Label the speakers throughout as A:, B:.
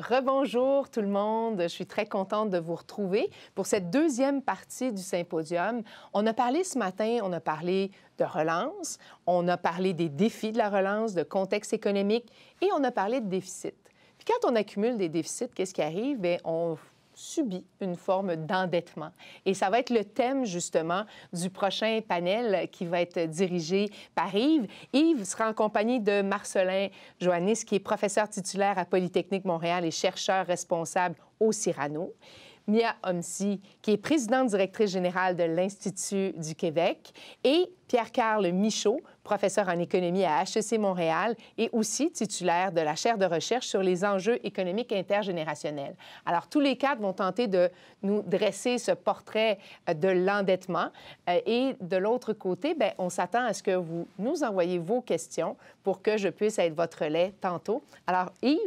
A: rebonjour tout le monde. Je suis très contente de vous retrouver pour cette deuxième partie du symposium. On a parlé ce matin, on a parlé de relance, on a parlé des défis de la relance, de contexte économique et on a parlé de déficit. Puis quand on accumule des déficits, qu'est-ce qui arrive? Bien, on subit une forme d'endettement. Et ça va être le thème, justement, du prochain panel qui va être dirigé par Yves. Yves sera en compagnie de Marcelin Joannis, qui est professeur titulaire à Polytechnique Montréal et chercheur responsable au Cyrano. Mia Homsi, qui est présidente directrice générale de l'Institut du Québec, et Pierre-Carl Michaud, professeur en économie à HEC Montréal et aussi titulaire de la chaire de recherche sur les enjeux économiques intergénérationnels. Alors, tous les quatre vont tenter de nous dresser ce portrait de l'endettement. Et de l'autre côté, bien, on s'attend à ce que vous nous envoyiez vos questions pour que je puisse être votre relais tantôt. Alors, Yves,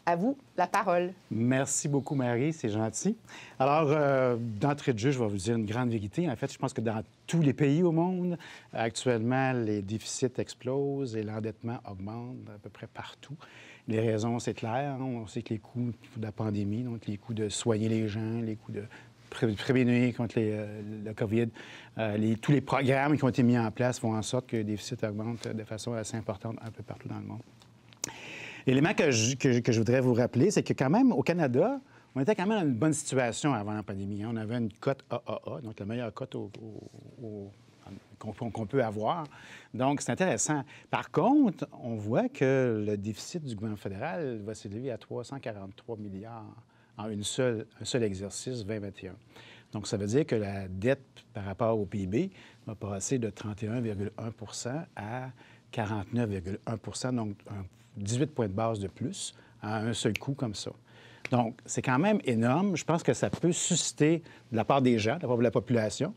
A: à vous la parole.
B: Merci beaucoup, Marie. C'est gentil. Alors, d'entrée de jeu, je vais vous dire une grande vérité. En fait, je pense que dans tous les pays au monde, actuellement, les déficits explosent et l'endettement augmente à peu près partout. Les raisons, c'est clair. On sait que les coûts de la pandémie, donc les coûts de soigner les gens, les coûts de prévenir contre le COVID, tous les programmes qui ont été mis en place font en sorte que les déficits augmentent de façon assez importante un peu partout dans le monde. L'élément que je voudrais vous rappeler, c'est que quand même, au Canada, on était quand même dans une bonne situation avant la pandémie. On avait une cote AAA, donc la meilleure cote qu'on peut avoir. Donc, c'est intéressant. Par contre, on voit que le déficit du gouvernement fédéral va s'élever à 343 milliards en un seul exercice 2021. Donc, ça veut dire que la dette par rapport au PIB va passer de 31,1 à 49,1 donc 18 points de base de plus à un seul coup comme ça. Donc, c'est quand même énorme. Je pense que ça peut susciter de la part des gens, de la part de la population,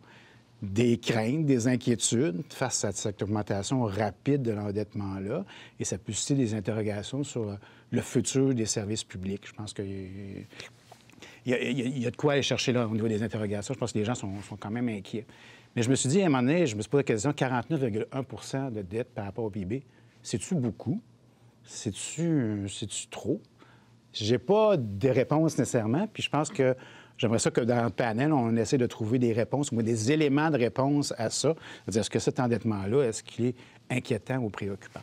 B: des craintes, des inquiétudes face à cette augmentation rapide de l'endettement-là. Et ça peut susciter des interrogations sur le futur des services publics. Je pense qu'il y a de quoi aller chercher là au niveau des interrogations. Je pense que les gens sont quand même inquiets. Mais je me suis dit, à un moment donné, je me suis posé la question, 49,1 de dette par rapport au PIB, c'est-tu beaucoup? C'est-tu trop? J'ai pas de réponse nécessairement, puis je pense que j'aimerais ça que dans le panel, on essaie de trouver des réponses, ou des éléments de réponse à ça. C'est-à-dire, est-ce que cet endettement-là, est-ce qu'il est inquiétant ou préoccupant?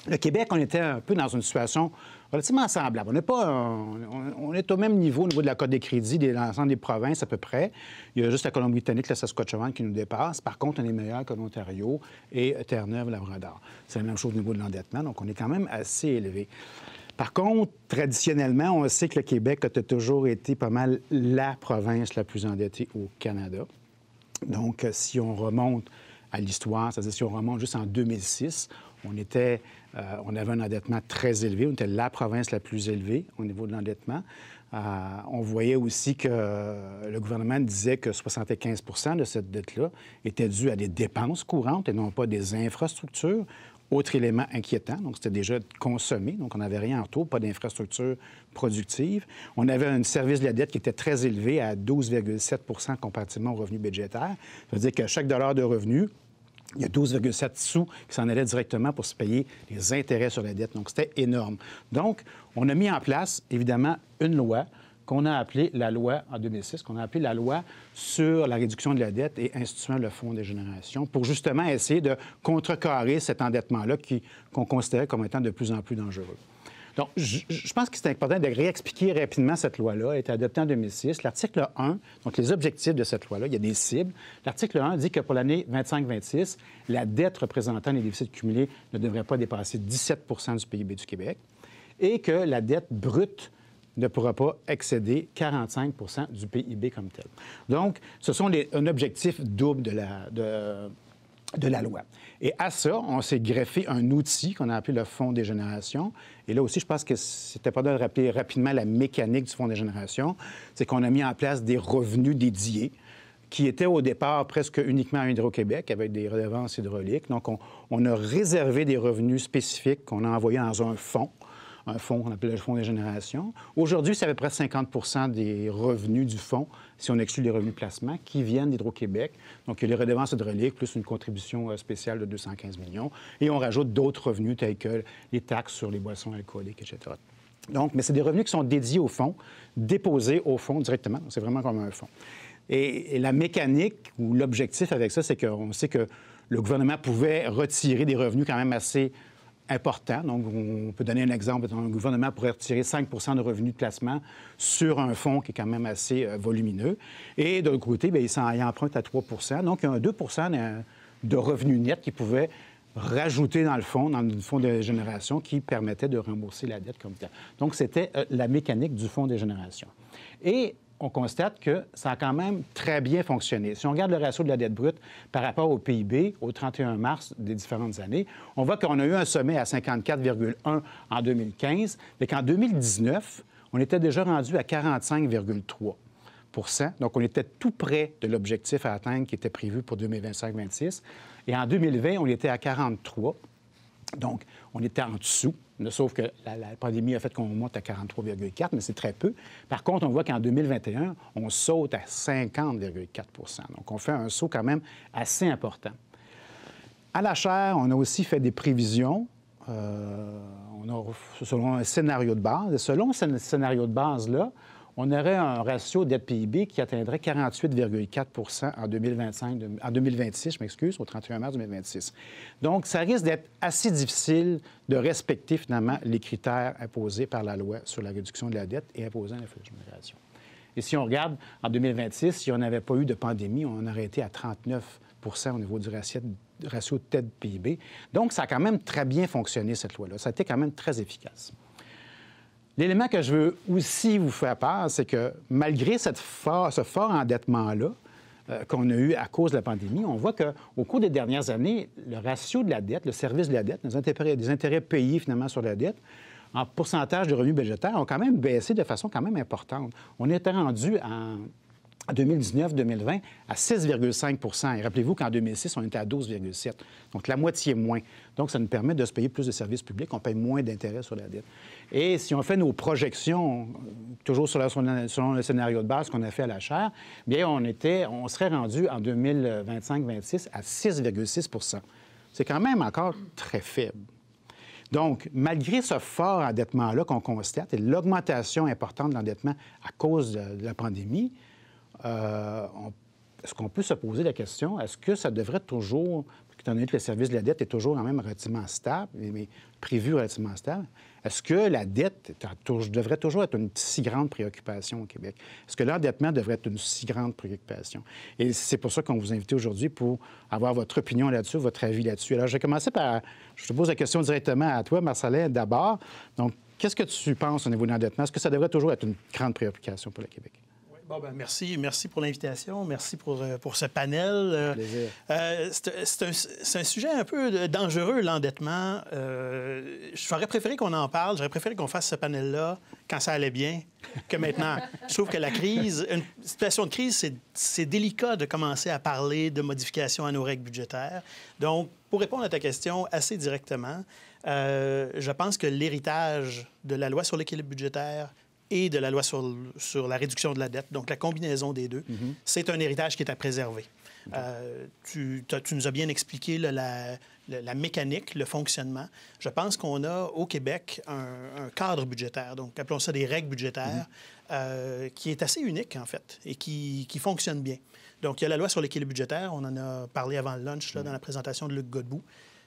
B: Le Québec, on était un peu dans une situation relativement semblable. On est au même niveau au niveau de la cote des crédits de l'ensemble des provinces à peu près. Il y a juste la Colombie-Britannique, la Saskatchewan qui nous dépasse. Par contre, on est meilleur que l'Ontario et Terre-Neuve-Labrador. C'est la même chose au niveau de l'endettement, donc on est quand même assez élevé. Par contre, traditionnellement, on sait que le Québec a toujours été pas mal la province la plus endettée au Canada. Donc, si on remonte à l'histoire, c'est-à-dire si on remonte juste en 2006, on avait un endettement très élevé. On était la province la plus élevée au niveau de l'endettement. On voyait aussi que le gouvernement disait que 75 de cette dette-là était due à des dépenses courantes et non pas des infrastructures. Autre élément inquiétant, donc c'était déjà consommé, donc on n'avait rien en retour, pas d'infrastructure productive. On avait un service de la dette qui était très élevé à 12,7 comparativement aux revenus budgétaires. Ça veut dire qu'à chaque dollar de revenu, il y a 12,7 sous qui s'en allaient directement pour se payer les intérêts sur la dette. Donc, c'était énorme. Donc, on a mis en place, évidemment, une loi qu'on a appelée la loi, en 2006, qu'on a appelée la loi sur la réduction de la dette et instituant le Fonds des générations pour justement essayer de contrecarrer cet endettement-là qu'on considérait comme étant de plus en plus dangereux. Donc, je pense que c'est important de réexpliquer rapidement cette loi-là. Elle a été adoptée en 2006. L'article 1, donc les objectifs de cette loi-là, il y a des cibles. L'article 1 dit que pour l'année 25-26, la dette représentant les déficits cumulés ne devrait pas dépasser 17 du PIB du Québec et que la dette brute ne pourra pas excéder 45 du PIB comme tel. Donc, ce sont un objectif double de la loi. Et à ça, on s'est greffé un outil qu'on a appelé le Fonds des générations. Et là aussi, je pense que c'était important de rappeler rapidement la mécanique du Fonds des générations. C'est qu'on a mis en place des revenus dédiés qui étaient au départ presque uniquement à Hydro-Québec avec des redevances hydrauliques. Donc, on a réservé des revenus spécifiques qu'on a envoyés dans un fonds qu'on appelle le Fonds des générations. Aujourd'hui, c'est à peu près 50 des revenus du fonds, si on exclut les revenus de placement, qui viennent d'Hydro-Québec. Donc, il y a les redevances hydrauliques, plus une contribution spéciale de 215 millions. Et on rajoute d'autres revenus tels que les taxes sur les boissons alcooliques, etc. Donc, mais c'est des revenus qui sont dédiés au fonds, déposés au fonds directement. C'est vraiment comme un fonds. Et la mécanique ou l'objectif avec ça, c'est qu'on sait que le gouvernement pouvait retirer des revenus quand même assez importants. Donc, on peut donner un exemple. Le gouvernement pourrait retirer 5 de revenus de placement sur un fonds qui est quand même assez volumineux. Et de l'autre côté, bien, il emprunte à 3 Donc, il y a un 2 de revenus nets qui pouvait rajouter dans le fonds de génération qui permettait de rembourser la dette comme telle. Donc, c'était la mécanique du fonds de génération. Et on constate que ça a quand même très bien fonctionné. Si on regarde le ratio de la dette brute par rapport au PIB au 31 mars des différentes années, on voit qu'on a eu un sommet à 54,1 en 2015, mais qu'en 2019, on était déjà rendu à 45,3 Donc, on était tout près de l'objectif à atteindre qui était prévu pour 2025-26. Et en 2020, on était à 43. Donc, on était en dessous, sauf que la pandémie a fait qu'on monte à 43,4, mais c'est très peu. Par contre, on voit qu'en 2021, on saute à 50,4 Donc, on fait un saut quand même assez important. À la chaire, on a aussi fait des prévisions selon un scénario de base. Et selon ce scénario de base-là, on aurait un ratio dette-PIB qui atteindrait 48,4 en 2026, au 31 mars 2026. Donc, ça risque d'être assez difficile de respecter, finalement, les critères imposés par la loi sur la réduction de la dette et imposant l'inflation. Et si on regarde, en 2026, si on n'avait pas eu de pandémie, on aurait été à 39 au niveau du ratio de dette-PIB. Donc, ça a quand même très bien fonctionné, cette loi-là. Ça a été quand même très efficace. L'élément que je veux aussi vous faire part, c'est que malgré ce fort endettement-là qu'on a eu à cause de la pandémie, on voit qu'au cours des dernières années, le ratio de la dette, le service de la dette, des intérêts payés finalement sur la dette, en pourcentage de revenus budgétaires, ont quand même baissé de façon quand même importante. On était rendu en 2019-2020 à 6,5 Et rappelez-vous qu'en 2006, on était à 12,7 Donc, la moitié moins. Donc, ça nous permet de se payer plus de services publics. On paye moins d'intérêts sur la dette. Et si on fait nos projections, toujours selon le scénario de base qu'on a fait à la chaire, bien, on serait rendu en 2025-26 à 6,6 C'est quand même encore très faible. Donc, malgré ce fort endettement-là qu'on constate et l'augmentation importante de l'endettement à cause de la pandémie, est-ce qu'on peut se poser la question, est-ce que ça devrait toujours, étant donné que le service de la dette est toujours quand même relativement stable, mais prévu relativement stable, est-ce que la dette devrait toujours être une si grande préoccupation au Québec? Est-ce que l'endettement devrait être une si grande préoccupation? Et c'est pour ça qu'on vous invite aujourd'hui pour avoir votre opinion là-dessus, votre avis là-dessus. Alors, je vais commencer par... Je te pose la question directement à toi, Marcellin, d'abord. Donc, qu'est-ce que tu penses au niveau de l'endettement? Est-ce que ça devrait toujours être une grande préoccupation pour le Québec?
C: Bon, ben merci pour l'invitation. Merci pour ce panel.
B: Plaisir.
C: C'est un sujet un peu dangereux, l'endettement. J'aurais préféré qu'on en parle. J'aurais préféré qu'on fasse ce panel-là quand ça allait bien que maintenant. Je trouve que une situation de crise, c'est délicat de commencer à parler de modifications à nos règles budgétaires. Donc, pour répondre à ta question assez directement, je pense que l'héritage de la loi sur l'équilibre budgétaire et de la loi sur la réduction de la dette, donc la combinaison des deux, c'est un héritage qui est à préserver. Tu nous as bien expliqué la mécanique, le fonctionnement. Je pense qu'on a au Québec un cadre budgétaire, donc appelons ça des règles budgétaires, qui est assez unique en fait et qui fonctionne bien. Donc il y a la loi sur l'équilibre budgétaire, on en a parlé avant le lunch là, dans la présentation de Luc Godbout.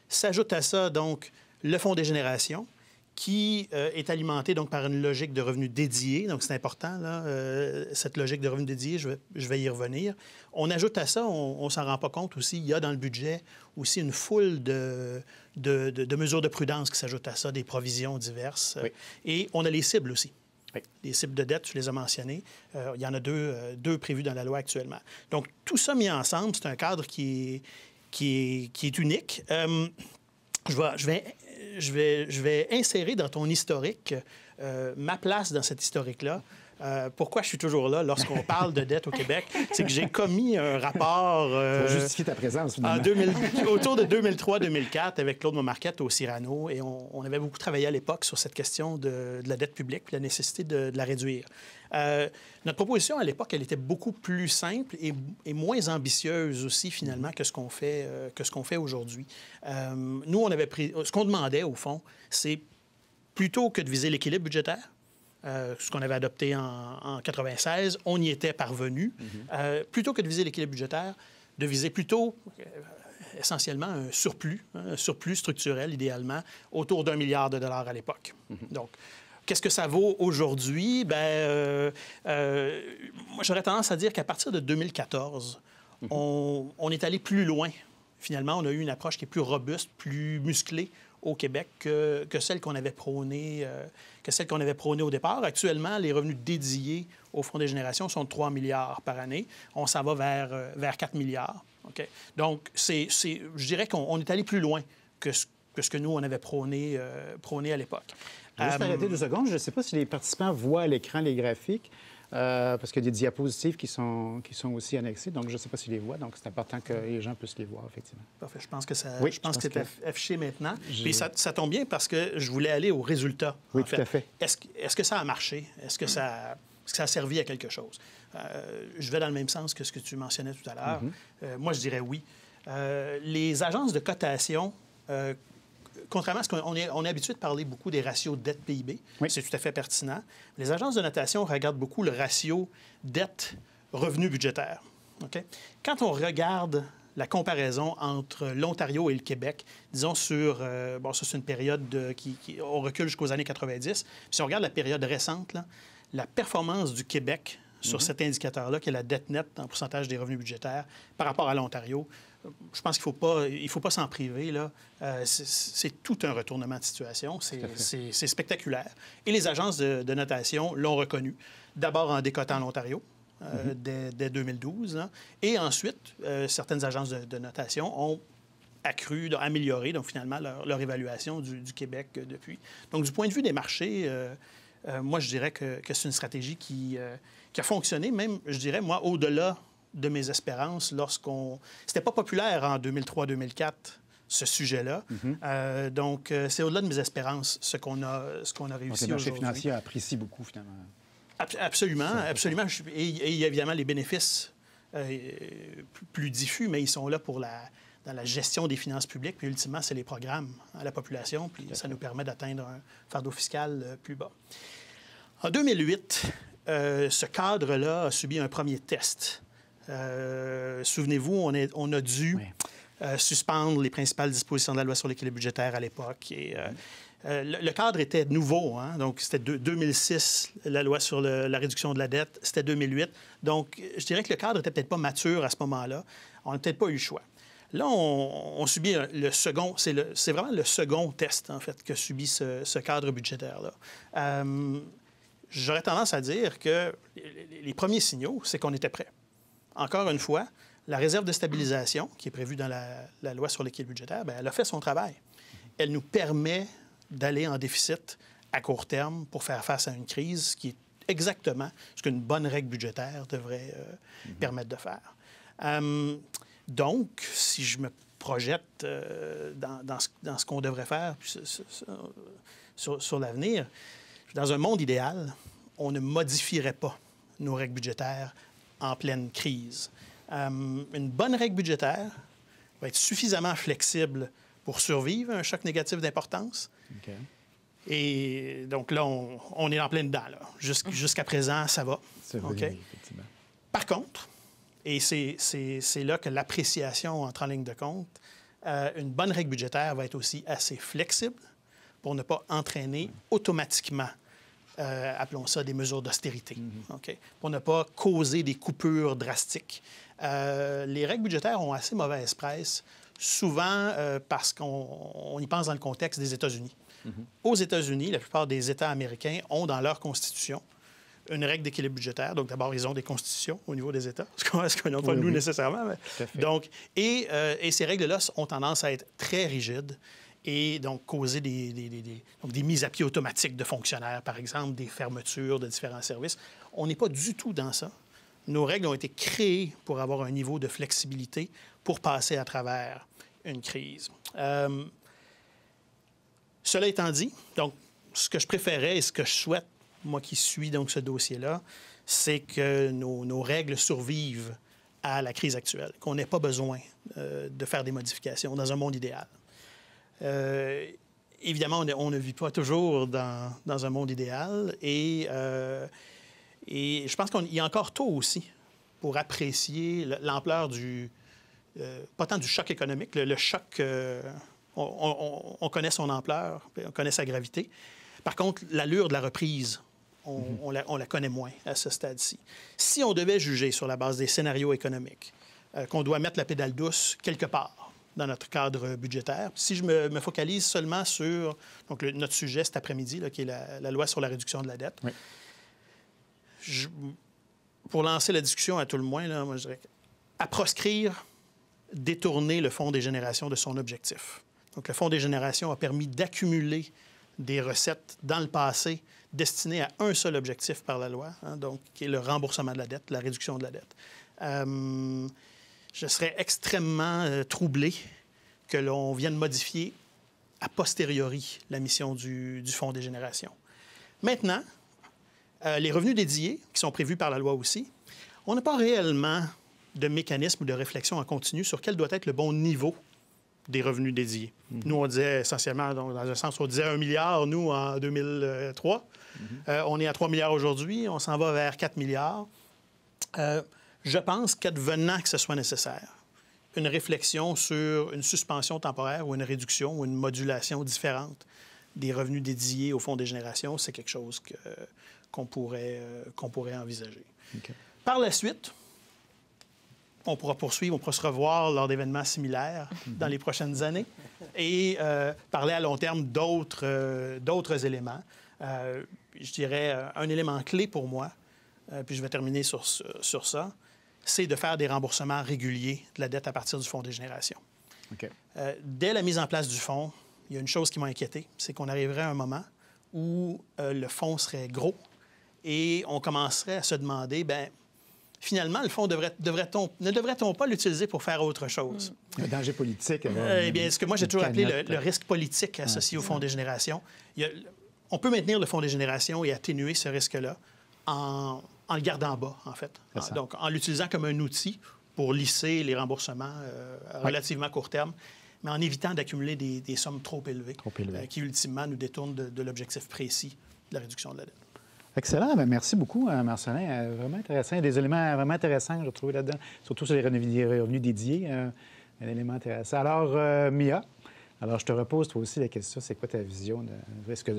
C: S'ajoute à ça donc le Fonds des générations, qui est alimenté donc par une logique de revenus dédiés. Donc, c'est important, là, cette logique de revenus dédiés, je vais y revenir. On ajoute à ça, on ne s'en rend pas compte aussi, il y a dans le budget aussi une foule de mesures de prudence qui s'ajoutent à ça, des provisions diverses.
B: Oui.
C: Et on a les cibles aussi.
B: Oui.
C: Les cibles de dette, tu les as mentionnées. Il y en a deux prévues dans la loi actuellement. Donc, tout ça mis ensemble, c'est un cadre qui est unique. Je vais insérer dans ton historique ma place dans cet historique-là. Pourquoi je suis toujours là lorsqu'on parle de dette au Québec? C'est que j'ai commis un rapport...
B: Pour justifier ta présence, finalement.
C: Autour de 2003-2004 avec Claude Montmarquette au Cyrano. Et on avait beaucoup travaillé à l'époque sur cette question de la dette publique et la nécessité de la réduire. Notre proposition, à l'époque, elle était beaucoup plus simple et moins ambitieuse aussi, finalement, que ce qu'on fait aujourd'hui. Nous, ce qu'on demandait, au fond, c'est plutôt que de viser l'équilibre budgétaire, ce qu'on avait adopté en 96, on y était parvenu. Plutôt que de viser l'équilibre budgétaire, de viser plutôt essentiellement un surplus structurel, idéalement, autour d'1 milliard de dollars à l'époque. Donc, qu'est-ce que ça vaut aujourd'hui? Moi, j'aurais tendance à dire qu'à partir de 2014, on est allé plus loin. Finalement, on a eu une approche qui est plus robuste, plus musclée au Québec que celle qu'on avait prônée au départ. Actuellement, les revenus dédiés au Fonds des générations sont de 3 milliards par année. On s'en va vers 4 milliards. Okay? Donc, je dirais qu'on est allé plus loin que ce que nous, on avait prôné à l'époque.
B: Juste arrêter 2 secondes. Je ne sais pas si les participants voient à l'écran les graphiques, parce qu'il y a des diapositives qui sont aussi annexées. Donc, je ne sais pas s'ils les voient. Donc, c'est important que les gens puissent les voir, effectivement.
C: Parfait. Je pense que
B: oui,
C: je pense que c'est affiché maintenant. Puis ça tombe bien parce que je voulais aller aux résultats.
B: Oui, tout à fait.
C: Est-ce que ça a marché? Est-ce que ça a servi à quelque chose? Je vais dans le même sens que ce que tu mentionnais tout à l'heure. Moi, je dirais oui. Les agences de cotation... contrairement à ce qu'on est habitué de parler beaucoup des ratios dette-PIB, oui. C'est tout à fait pertinent. Les agences de notation regardent beaucoup le ratio dette-revenu budgétaire. Okay? Quand on regarde la comparaison entre l'Ontario et le Québec, disons sur... ça, c'est une période on recule jusqu'aux années 90. Si on regarde la période récente, là, la performance du Québec sur cet indicateur-là, qui est la dette nette en pourcentage des revenus budgétaires, par rapport à l'Ontario, je pense qu'il ne faut pas s'en priver. Là. C'est tout un retournement de situation. C'est spectaculaire. Et les agences de notation l'ont reconnu. D'abord en décotant l'Ontario dès 2012. Là. Et ensuite, certaines agences de notation ont amélioré, donc finalement, leur évaluation du Québec depuis. Donc, du point de vue des marchés, moi, je dirais que c'est une stratégie qui a fonctionné, même, je dirais, moi, au-delà de mes espérances C'était pas populaire en 2003-2004, ce sujet-là. Donc, c'est au-delà de mes espérances ce qu'on a réussi aujourd'hui.
B: Le marché financier apprécie beaucoup, finalement.
C: Absolument, absolument. Et il y a évidemment les bénéfices plus diffus, mais ils sont là dans la gestion des finances publiques. Puis, ultimement, c'est les programmes à la population. Puis, ça nous permet d'atteindre un fardeau fiscal plus bas. En 2008, ce cadre-là a subi un premier test. Souvenez-vous, on a dû suspendre les principales dispositions de la loi sur l'équilibre budgétaire à l'époque. Et le cadre était nouveau. Hein? Donc, c'était 2006, la loi sur la réduction de la dette. C'était 2008. Donc, je dirais que le cadre n'était peut-être pas mature à ce moment-là. On n'a peut-être pas eu le choix. Là, on subit le second... C'est vraiment le second test, en fait, que subit ce cadre budgétaire-là. J'aurais tendance à dire que les premiers signaux, c'est qu'on était prêt. Encore une fois, la réserve de stabilisation, qui est prévue dans la loi sur l'équilibre budgétaire, bien, elle a fait son travail. Elle nous permet d'aller en déficit à court terme pour faire face à une crise qui est exactement ce qu'une bonne règle budgétaire devrait permettre de faire. Donc, si je me projette dans ce qu'on devrait faire sur l'avenir, dans un monde idéal, on ne modifierait pas nos règles budgétaires en pleine crise. Une bonne règle budgétaire va être suffisamment flexible pour survivre à un choc négatif d'importance. Okay. Et donc là, on est en plein dedans. Jusqu'à présent, ça va. Okay? Effectivement. Par contre, et c'est là que l'appréciation entre en ligne de compte, une bonne règle budgétaire va être aussi assez flexible pour ne pas entraîner automatiquement appelons ça des mesures d'austérité, okay? Pour ne pas causer des coupures drastiques. Les règles budgétaires ont assez mauvaise presse, souvent parce qu'on y pense dans le contexte des États-Unis. Aux États-Unis, la plupart des États américains ont dans leur constitution une règle d'équilibre budgétaire. Donc, d'abord, ils ont des constitutions au niveau des États, ce qu'on n'a pas nous nécessairement. Mais... Donc, et ces règles-là ont tendance à être très rigides. Et donc causer des mises à pied automatiques de fonctionnaires, par exemple, des fermetures de différents services. On n'est pas du tout dans ça. Nos règles ont été créées pour avoir un niveau de flexibilité pour passer à travers une crise. Cela étant dit, donc, ce que je préférais et ce que je souhaite, moi qui suis donc ce dossier-là, c'est que nos règles survivent à la crise actuelle, qu'on n'ait pas besoin de faire des modifications dans un monde idéal. évidemment, on ne vit pas toujours dans un monde idéal. Et je pense qu'il est encore tôt aussi pour apprécier l'ampleur pas tant du choc économique, le choc, on connaît son ampleur, on connaît sa gravité. Par contre, l'allure de la reprise, on la connaît moins à ce stade-ci. Si on devait juger sur la base des scénarios économiques, qu'on doit mettre la pédale douce quelque part dans notre cadre budgétaire, si je me focalise seulement sur donc notre sujet cet après-midi, là, qui est la loi sur la réduction de la dette,
B: oui.
C: Pour lancer la discussion à tout le moins, là, moi, je dirais à proscrire, détourner le Fonds des générations de son objectif. Donc, le Fonds des générations a permis d'accumuler des recettes dans le passé destinées à un seul objectif par la loi, donc qui est le remboursement de la dette, la réduction de la dette. Je serais extrêmement troublé que l'on vienne modifier a posteriori la mission du Fonds des générations. Maintenant, les revenus dédiés, qui sont prévus par la loi aussi, on n'a pas réellement de mécanisme ou de réflexion en continu sur quel doit être le bon niveau des revenus dédiés. Nous, on disait essentiellement, donc, dans un sens, on disait 1 milliard, nous, en 2003. On est à 3 milliards aujourd'hui, on s'en va vers 4 milliards. Je pense qu'advenant que ce soit nécessaire, une réflexion sur une suspension temporaire ou une réduction ou une modulation différente des revenus dédiés au Fonds des générations, c'est quelque chose qu'on pourrait envisager. Okay. Par la suite, on pourra poursuivre, on pourra se revoir lors d'événements similaires dans les prochaines années et parler à long terme d'autres éléments. Je dirais un élément clé pour moi, puis je vais terminer sur ça, c'est de faire des remboursements réguliers de la dette à partir du Fonds des générations. Okay. Dès la mise en place du fonds, il y a une chose qui m'a inquiété, c'est qu'on arriverait à un moment où le fonds serait gros et on commencerait à se demander, bien, finalement, le fonds ne devrait-on pas l'utiliser pour faire autre chose?
B: Un danger politique.
C: Eh bien, ce que moi, j'ai toujours appelé le risque politique associé au Fonds des générations. On peut maintenir le Fonds des générations et atténuer ce risque-là en le gardant bas, en fait. Donc, en l'utilisant comme un outil pour lisser les remboursements à relativement court terme, mais en évitant d'accumuler des sommes trop élevées. Qui, ultimement, nous détournent de l'objectif précis de la réduction de la dette.
B: Excellent. Bien, merci beaucoup, Marcellin. Vraiment intéressant. Il y a des éléments vraiment intéressants que j'ai trouvés là-dedans, surtout sur les revenus dédiés. Un élément intéressant. Alors, Mia, je te repose toi aussi la question. C'est quoi ta vision? Est-ce que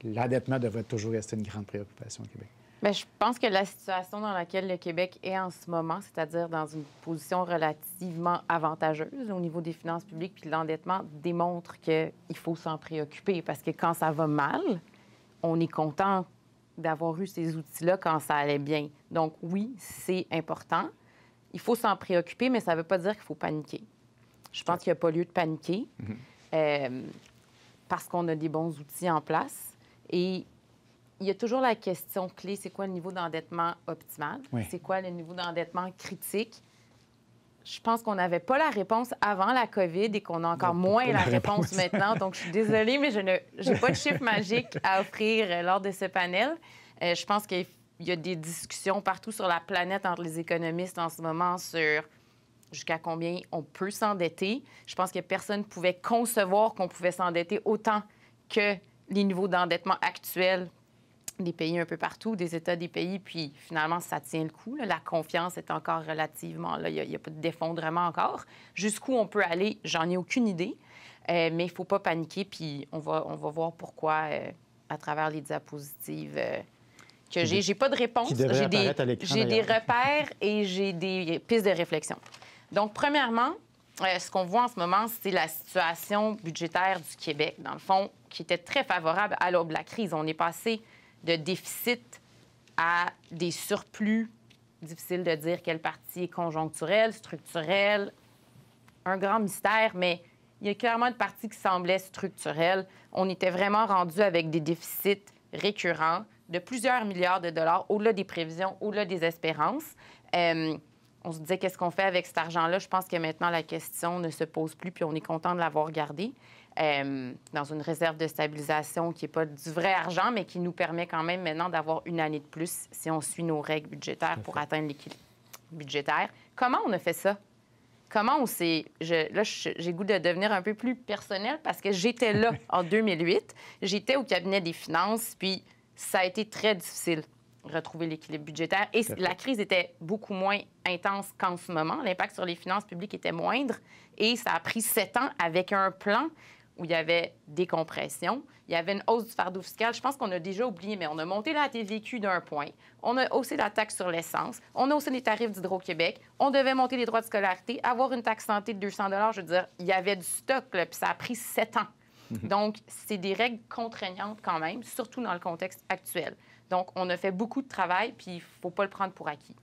B: l'endettement devrait toujours rester une grande préoccupation au Québec?
D: Bien, je pense que la situation dans laquelle le Québec est en ce moment, c'est-à-dire dans une position relativement avantageuse au niveau des finances publiques puis de l'endettement, démontre qu'il faut s'en préoccuper parce que quand ça va mal, on est content d'avoir eu ces outils-là quand ça allait bien. Donc oui, c'est important. Il faut s'en préoccuper, mais ça ne veut pas dire qu'il faut paniquer. Je pense qu'il n'y a pas lieu de paniquer parce qu'on a des bons outils en place. Et il y a toujours la question clé, c'est quoi le niveau d'endettement optimal? Oui. C'est quoi le niveau d'endettement critique? Je pense qu'on n'avait pas la réponse avant la COVID et qu'on a encore moins la réponse maintenant. Donc, je suis désolée, mais je n'ai pas de chiffre magique à offrir lors de ce panel. Je pense qu'il y a des discussions partout sur la planète entre les économistes en ce moment sur jusqu'à combien on peut s'endetter. Je pense que personne ne pouvait concevoir qu'on pouvait s'endetter autant que les niveaux d'endettement actuels des pays un peu partout, des États, des pays, puis finalement, ça tient le coup. Là. La confiance est encore relativement là. Il n'y a pas d'effondrement encore. Jusqu'où on peut aller, j'en ai aucune idée, mais il ne faut pas paniquer, puis on va voir pourquoi à travers les diapositives que j'ai. J'ai pas de réponse, j'ai des repères et j'ai des pistes de réflexion. Donc, premièrement, ce qu'on voit en ce moment, c'est la situation budgétaire du Québec, dans le fond, qui était très favorable à l'aube de la crise. On est passé de déficit à des surplus. Difficile de dire quelle partie est conjoncturelle, structurelle. Un grand mystère, mais il y a clairement une partie qui semblait structurelle. On était vraiment rendu avec des déficits récurrents de plusieurs milliards de dollars, au-delà des prévisions, au-delà des espérances. On se disait, qu'est-ce qu'on fait avec cet argent-là? Je pense que maintenant, la question ne se pose plus, puis on est content de l'avoir gardé. Dans une réserve de stabilisation qui n'est pas du vrai argent, mais qui nous permet quand même maintenant d'avoir une année de plus si on suit nos règles budgétaires pour atteindre l'équilibre budgétaire. Comment on a fait ça? comment on s'est... Là, j'ai goût de devenir un peu plus personnel parce que j'étais là en 2008. J'étais au cabinet des finances, puis ça a été très difficile de retrouver l'équilibre budgétaire. Et la crise était beaucoup moins intense qu'en ce moment. L'impact sur les finances publiques était moindre. Et ça a pris 7 ans avec un plan où il y avait des compressions, il y avait une hausse du fardeau fiscal. Je pense qu'on a déjà oublié, mais on a monté la TVQ d'1 point, on a haussé la taxe sur l'essence, on a haussé les tarifs d'Hydro-Québec, on devait monter les droits de scolarité, avoir une taxe santé de 200 $. Je veux dire, il y avait du stock, là, puis ça a pris 7 ans. Donc, c'est des règles contraignantes quand même, surtout dans le contexte actuel. Donc, on a fait beaucoup de travail, puis il ne faut pas le prendre pour acquis.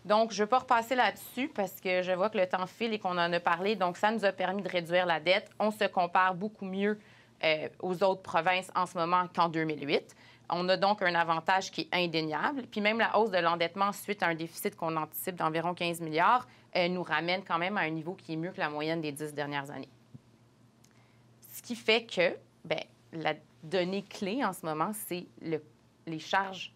D: Donc, je ne vais pas repasser là-dessus parce que je vois que le temps file et qu'on en a parlé. Donc, ça nous a permis de réduire la dette. On se compare beaucoup mieux aux autres provinces en ce moment qu'en 2008. On a donc un avantage qui est indéniable. Puis même la hausse de l'endettement suite à un déficit qu'on anticipe d'environ 15 milliards nous ramène quand même à un niveau qui est mieux que la moyenne des 10 dernières années. Ce qui fait que la donnée clé en ce moment, c'est les charges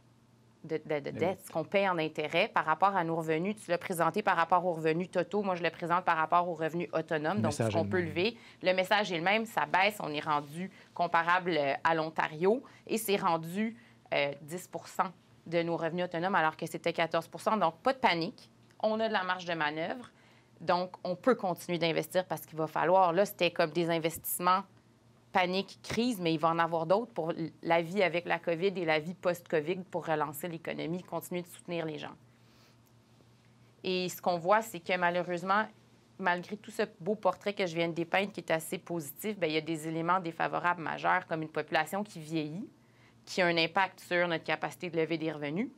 D: de dette, ce qu'on paie en intérêt par rapport à nos revenus. Tu l'as présenté par rapport aux revenus totaux. Moi, je le présente par rapport aux revenus autonomes, donc ce qu'on peut lever. Le message est le même, ça baisse. On est rendu comparable à l'Ontario et c'est rendu 10 de nos revenus autonomes alors que c'était 14 %. Donc, pas de panique. On a de la marge de manœuvre. Donc, on peut continuer d'investir parce qu'il va falloir. Là, c'était comme des investissements panique, crise, mais il va en avoir d'autres pour la vie avec la COVID et la vie post-COVID pour relancer l'économie, continuer de soutenir les gens. Et ce qu'on voit, c'est que malheureusement, malgré tout ce beau portrait que je viens de dépeindre qui est assez positif, bien, il y a des éléments défavorables majeurs comme une population qui vieillit, qui a un impact sur notre capacité de lever des revenus.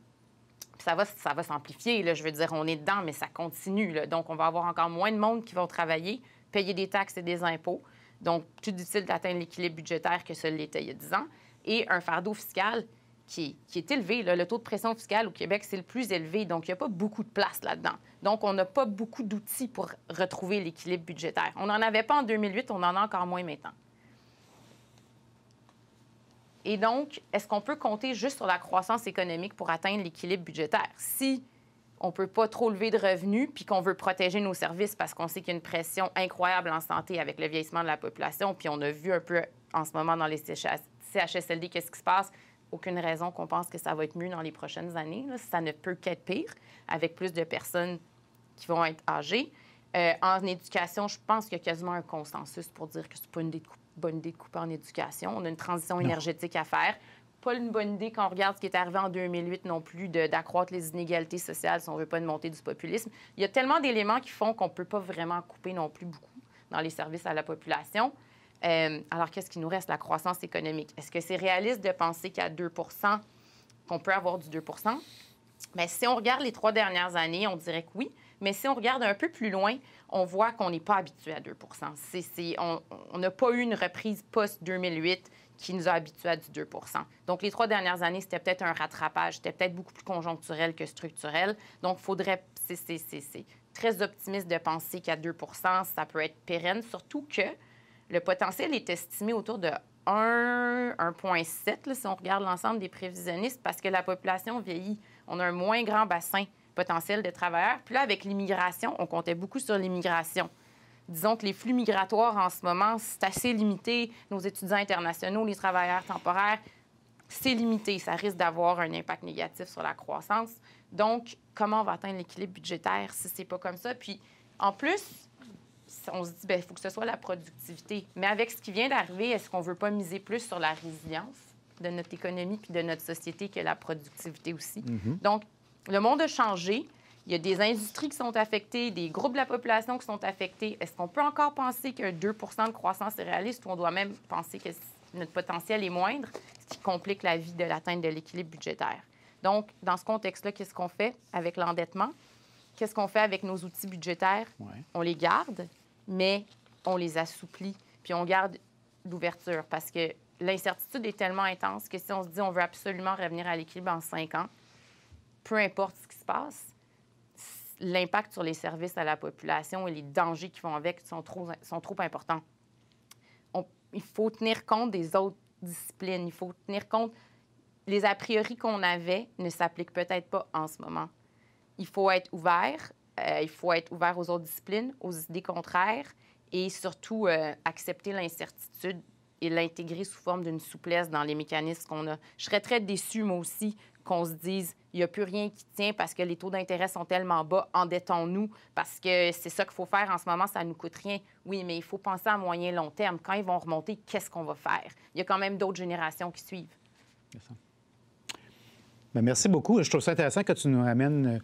D: Puis ça va s'amplifier, là, je veux dire, on est dedans, mais ça continue. Là. Donc, on va avoir encore moins de monde qui vont travailler, payer des taxes et des impôts. Donc, plus difficile d'atteindre l'équilibre budgétaire que ça l'était il y a 10 ans. Et un fardeau fiscal qui est élevé. Là. Le taux de pression fiscale au Québec, c'est le plus élevé. Donc, il n'y a pas beaucoup de place là-dedans. Donc, on n'a pas beaucoup d'outils pour retrouver l'équilibre budgétaire. On n'en avait pas en 2008, on en a encore moins maintenant. Et donc, est-ce qu'on peut compter juste sur la croissance économique pour atteindre l'équilibre budgétaire? Si on ne peut pas trop lever de revenus puis qu'on veut protéger nos services parce qu'on sait qu'il y a une pression incroyable en santé avec le vieillissement de la population, puis on a vu un peu en ce moment dans les CHSLD qu'est-ce qui se passe, aucune raison qu'on pense que ça va être mieux dans les prochaines années. Là. Ça ne peut qu'être pire avec plus de personnes qui vont être âgées. En éducation, je pense qu'il y a quasiment un consensus pour dire que ce n'est pas une bonne idée de couper en éducation. On a une transition énergétique à faire. Pas une bonne idée quand on regarde ce qui est arrivé en 2008 non plus d'accroître les inégalités sociales si on ne veut pas une montée du populisme. Il y a tellement d'éléments qui font qu'on ne peut pas vraiment couper non plus beaucoup dans les services à la population. Alors, qu'est-ce qui nous reste? La croissance économique. Est-ce que c'est réaliste de penser qu'à 2 qu'on peut avoir du 2 Bien, si on regarde les 3 dernières années, on dirait que oui. Mais si on regarde un peu plus loin, on voit qu'on n'est pas habitué à 2 On n'a pas eu une reprise post-2008 qui nous a habitués à du 2 Donc, les 3 dernières années, c'était peut-être un rattrapage. C'était peut-être beaucoup plus conjoncturel que structurel. Donc, c'est très optimiste de penser qu'à 2 ça peut être pérenne, surtout que le potentiel est estimé autour de 1,7 si on regarde l'ensemble des prévisionnistes parce que la population vieillit. On a un moins grand bassin potentiel de travailleurs. Puis là, avec l'immigration, on comptait beaucoup sur l'immigration. Disons que les flux migratoires en ce moment, c'est assez limité. Nos étudiants internationaux, les travailleurs temporaires, c'est limité. Ça risque d'avoir un impact négatif sur la croissance. Donc, comment on va atteindre l'équilibre budgétaire si c'est pas comme ça? Puis, en plus, on se dit, bien, il faut que ce soit la productivité. Mais avec ce qui vient d'arriver, est-ce qu'on ne veut pas miser plus sur la résilience de notre économie puis de notre société que la productivité aussi? Donc, le monde a changé. Il y a des industries qui sont affectées, des groupes de la population qui sont affectés. Est-ce qu'on peut encore penser qu'un 2 de croissance est réaliste ou on doit même penser que notre potentiel est moindre, ce qui complique la vie de l'atteinte de l'équilibre budgétaire? Donc, dans ce contexte-là, qu'est-ce qu'on fait avec l'endettement? Qu'est-ce qu'on fait avec nos outils budgétaires? On les garde, mais on les assouplit, puis on garde l'ouverture parce que l'incertitude est tellement intense que si on se dit on veut absolument revenir à l'équilibre en 5 ans, peu importe ce qui se passe, l'impact sur les services à la population et les dangers qui vont avec sont trop importants. Il faut tenir compte des autres disciplines. Il faut tenir compte... Les a priori qu'on avait ne s'appliquent peut-être pas en ce moment. Il faut être ouvert, il faut être ouvert aux autres disciplines, aux idées contraires et surtout accepter l'incertitude et l'intégrer sous forme d'une souplesse dans les mécanismes qu'on a. Je serais très déçue, moi aussi, qu'on se dise il n'y a plus rien qui tient parce que les taux d'intérêt sont tellement bas, endettons-nous, parce que c'est ça qu'il faut faire en ce moment, ça ne nous coûte rien. Oui, mais il faut penser à moyen et long terme. Quand ils vont remonter, qu'est-ce qu'on va faire? Il y a quand même d'autres générations qui suivent.
B: Bien, merci beaucoup. Je trouve ça intéressant que tu nous ramènes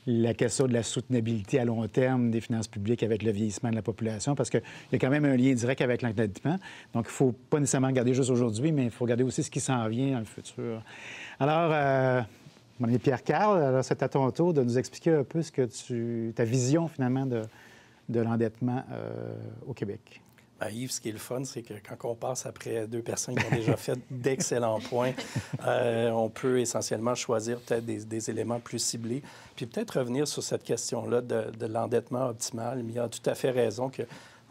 B: la question de la soutenabilité à long terme des finances publiques avec le vieillissement de la population, parce qu'il y a quand même un lien direct avec l'endettement. Donc, il ne faut pas nécessairement regarder juste aujourd'hui, mais il faut regarder aussi ce qui s'en vient dans le futur. Alors, mon ami Pierre-Carl, c'est à ton tour de nous expliquer un peu ta vision, finalement, de l'endettement au Québec.
E: Bien, Yves, ce qui est le fun, c'est que quand on passe après deux personnes qui ont déjà fait d'excellents points, on peut essentiellement choisir peut-être des éléments plus ciblés. Puis peut-être revenir sur cette question-là de l'endettement optimal. Il a tout à fait raison que,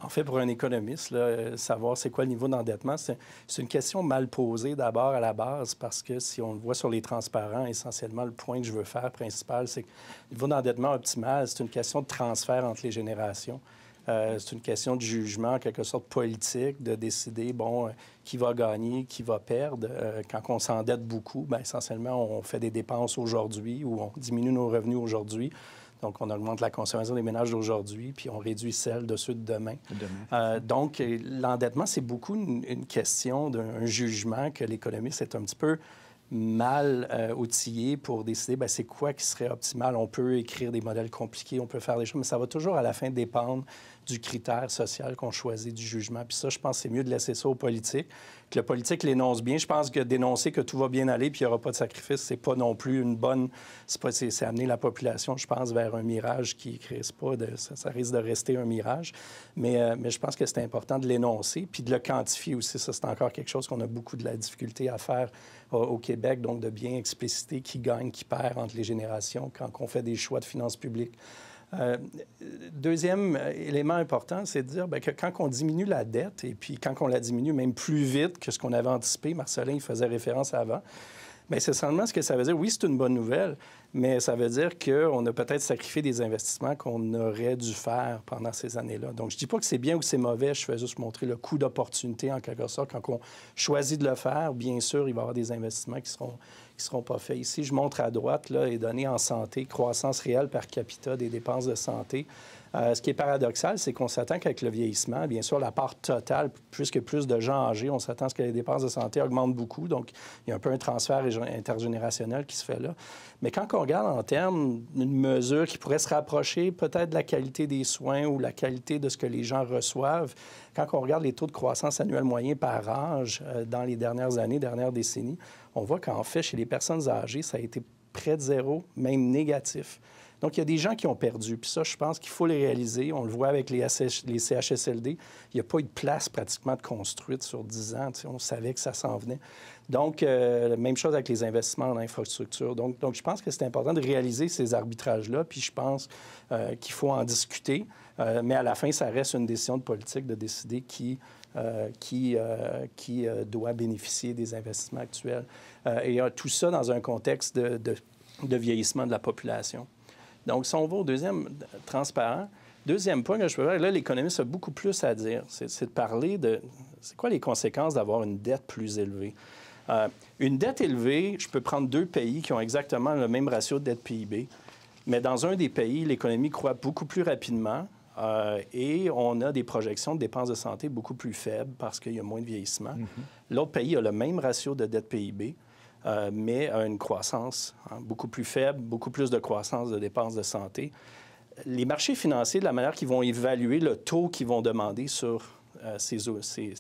E: en fait, pour un économiste, là, savoir c'est quoi le niveau d'endettement, c'est une question mal posée d'abord à la base, parce que si on le voit sur les transparents, essentiellement, le point que je veux faire principal, c'est que le niveau d'endettement optimal, c'est une question de transfert entre les générations. C'est une question de jugement, en quelque sorte politique, de décider, qui va gagner, qui va perdre. Quand on s'endette beaucoup, bien, essentiellement, on fait des dépenses aujourd'hui ou on diminue nos revenus aujourd'hui. Donc, on augmente la consommation des ménages d'aujourd'hui, puis on réduit celle de ceux de demain. Donc, l'endettement, c'est beaucoup une question d'un jugement que l'économiste est un petit peu mal outillé pour décider c'est quoi qui serait optimal. On peut écrire des modèles compliqués, on peut faire des choses, mais ça va toujours à la fin dépendre du critère social qu'on choisit du jugement. Puis ça, je pense que c'est mieux de laisser ça aux politiques, que le politique l'énonce bien. Je pense que dénoncer que tout va bien aller puis il n'y aura pas de sacrifice, c'est pas non plus une bonne... C'est amener la population, je pense, vers un mirage qui ne crée pas. Ça risque de rester un mirage. Mais je pense que c'est important de l'énoncer puis de le quantifier aussi. Ça, c'est encore quelque chose qu'on a beaucoup de la difficulté à faire au Québec, donc de bien expliciter qui gagne, qui perd entre les générations quand on fait des choix de finances publiques. Deuxième élément important, c'est de dire que quand on diminue la dette, et puis quand on la diminue même plus vite que ce qu'on avait anticipé, Marcellin y faisait référence avant, bien, c'est seulement ce que ça veut dire. Oui, c'est une bonne nouvelle, mais ça veut dire qu'on a peut-être sacrifié des investissements qu'on aurait dû faire pendant ces années-là. Donc, je ne dis pas que c'est bien ou c'est mauvais, je fais juste montrer le coût d'opportunité, en quelque sorte. Quand on choisit de le faire, bien sûr, il va y avoir des investissements qui seront pas faits. Ici, je montre à droite, là, les données en santé, croissance réelle par capita des dépenses de santé. Ce qui est paradoxal, c'est qu'on s'attend qu'avec le vieillissement, bien sûr, la part totale, puisque plus de gens âgés, on s'attend à ce que les dépenses de santé augmentent beaucoup. Donc, il y a un peu un transfert intergénérationnel qui se fait là. Mais quand on regarde en termes d'une mesure qui pourrait se rapprocher peut-être de la qualité des soins ou la qualité de ce que les gens reçoivent, quand on regarde les taux de croissance annuels moyens par âge dans les dernières années, dernières décennies, on voit qu'en fait, chez les personnes âgées, ça a été près de zéro, même négatif. Donc, il y a des gens qui ont perdu. Puis ça, je pense qu'il faut les réaliser. On le voit avec les CHSLD. Il n'y a pas eu de place pratiquement de construite sur 10 ans. On savait que ça s'en venait. Donc, même chose avec les investissements en infrastructure. Donc, je pense que c'est important de réaliser ces arbitrages-là. Puis je pense qu'il faut en discuter. Mais à la fin, ça reste une décision de politique de décider qui doit bénéficier des investissements actuels. Et tout ça dans un contexte de vieillissement de la population. Donc, si on va au deuxième transparent, deuxième point que je peux faire, là, l'économiste a beaucoup plus à dire. C'est de parler de... C'est quoi les conséquences d'avoir une dette plus élevée? Une dette élevée, je peux prendre deux pays qui ont exactement le même ratio de dette PIB, mais dans un des pays, l'économie croît beaucoup plus rapidement et on a des projections de dépenses de santé beaucoup plus faibles parce qu'il y a moins de vieillissement. L'autre pays a le même ratio de dette PIB, mais a une croissance beaucoup plus faible, beaucoup plus de croissance de dépenses de santé. Les marchés financiers, de la manière qu'ils vont évaluer le taux qu'ils vont demander sur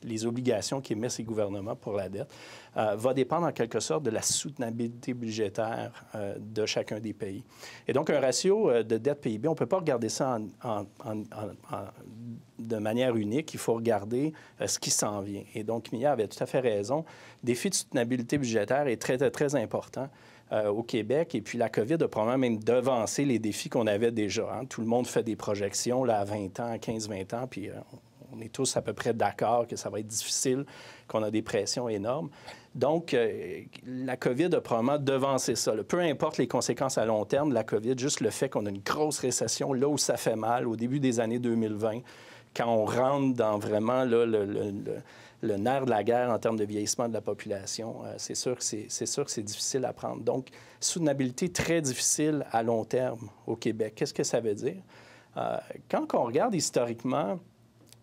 E: les obligations qu'émettent ces gouvernements pour la dette, va dépendre en quelque sorte de la soutenabilité budgétaire de chacun des pays. Et donc, un ratio de dette PIB, on ne peut pas regarder ça de manière unique. Il faut regarder ce qui s'en vient. Et donc, Mia avait tout à fait raison. Le défi de soutenabilité budgétaire est très, très important au Québec. Et puis, la COVID a probablement même devancé les défis qu'on avait déjà. Tout le monde fait des projections là, à 20 ans, à 15-20 ans, puis On est tous à peu près d'accord que ça va être difficile, qu'on a des pressions énormes. Donc, la COVID a probablement devancé ça. Peu importe les conséquences à long terme de la COVID, juste le fait qu'on a une grosse récession là où ça fait mal, au début des années 2020, quand on rentre dans vraiment là, le nerf de la guerre en termes de vieillissement de la population, c'est sûr que c'est difficile à prendre. Donc, soutenabilité très difficile à long terme au Québec. Qu'est-ce que ça veut dire? Quand on regarde historiquement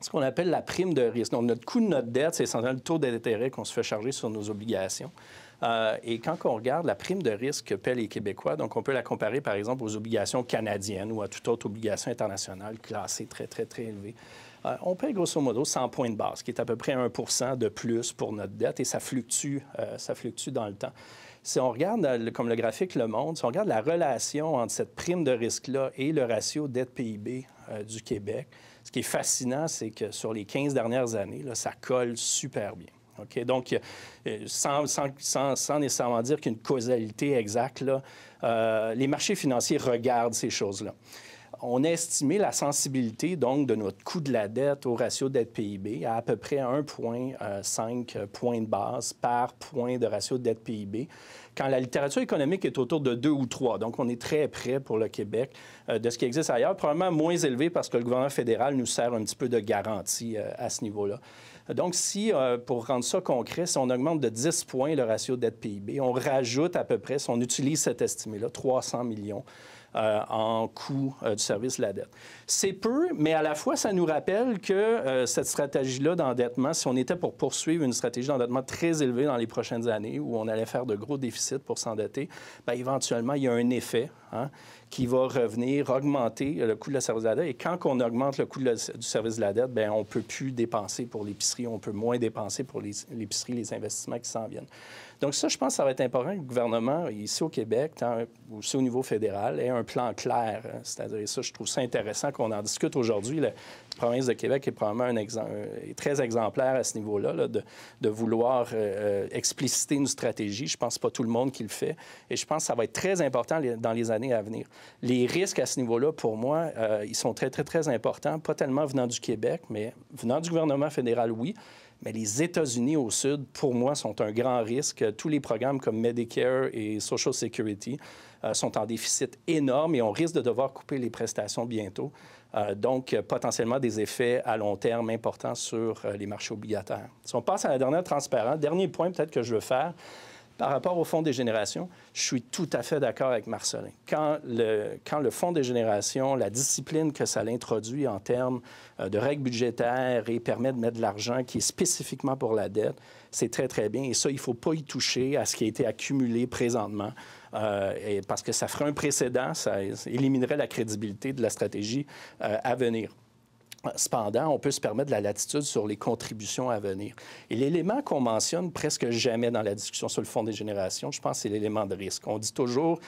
E: ce qu'on appelle la prime de risque, donc notre coût de notre dette, c'est essentiellement le taux d'intérêt qu'on se fait charger sur nos obligations. Et quand on regarde la prime de risque que paient les Québécois, donc on peut la comparer, par exemple, aux obligations canadiennes ou à toute autre obligation internationale classée très, très, très élevée. On paye grosso modo 100 points de base, qui est à peu près 1 % de plus pour notre dette, et ça fluctue dans le temps. Si on regarde, comme le graphique le montre, si on regarde la relation entre cette prime de risque-là et le ratio dette-PIB du Québec, ce qui est fascinant, c'est que sur les 15 dernières années, là, ça colle super bien. Okay? Donc, sans nécessairement dire qu'il y a une causalité exacte, là, les marchés financiers regardent ces choses-là. On a estimé la sensibilité, donc, de notre coût de la dette au ratio dette-PIB à peu près 1,5 points de base par point de ratio dette-PIB, quand la littérature économique est autour de 2 ou 3. Donc, on est très près pour le Québec de ce qui existe ailleurs, probablement moins élevé parce que le gouvernement fédéral nous sert un petit peu de garantie à ce niveau-là. Donc, si, pour rendre ça concret, si on augmente de 10 points le ratio dette-PIB, on rajoute à peu près, si on utilise cet estimé-là, 300 millions en coût du service de la dette. C'est peu, mais à la fois, ça nous rappelle que cette stratégie-là d'endettement, si on était pour poursuivre une stratégie d'endettement très élevée dans les prochaines années, où on allait faire de gros déficits pour s'endetter, bien, éventuellement, il y a un effet qui va revenir, augmenter le coût de la service de la dette. Et quand on augmente le coût du service de la dette, bien, on ne peut plus dépenser pour l'épicerie, on peut moins dépenser pour l'épicerie, les investissements qui s'en viennent. Donc ça, je pense que ça va être important que le gouvernement, ici au Québec, aussi au niveau fédéral, ait un plan clair. C'est-à-dire, ça, je trouve ça intéressant qu'on en discute aujourd'hui. La province de Québec est probablement est très exemplaire à ce niveau-là, là, de vouloir expliciter une stratégie. Je pense pas tout le monde qui le fait. Et je pense que ça va être très important dans les années à venir. Les risques à ce niveau-là, pour moi, ils sont très, très, très importants, pas tellement venant du Québec, mais venant du gouvernement fédéral, oui. Mais les États-Unis au sud, pour moi, sont un grand risque. Tous les programmes comme Medicare et Social Security sont en déficit énorme et on risque de devoir couper les prestations bientôt. Donc, potentiellement des effets à long terme importants sur les marchés obligataires. Si on passe à la dernière transparence, dernier point peut-être que je veux faire, par rapport au Fonds des générations, je suis tout à fait d'accord avec Marcellin. Quand le Fonds des générations, la discipline que ça l'introduit en termes de règles budgétaires et permet de mettre de l'argent qui est spécifiquement pour la dette, c'est très, très bien. Et ça, il ne faut pas y toucher à ce qui a été accumulé présentement, parce que ça ferait un précédent, ça éliminerait la crédibilité de la stratégie à venir. Cependant, on peut se permettre de la latitude sur les contributions à venir. Et l'élément qu'on mentionne presque jamais dans la discussion sur le Fonds des générations, je pense, c'est l'élément de risque. On dit toujours,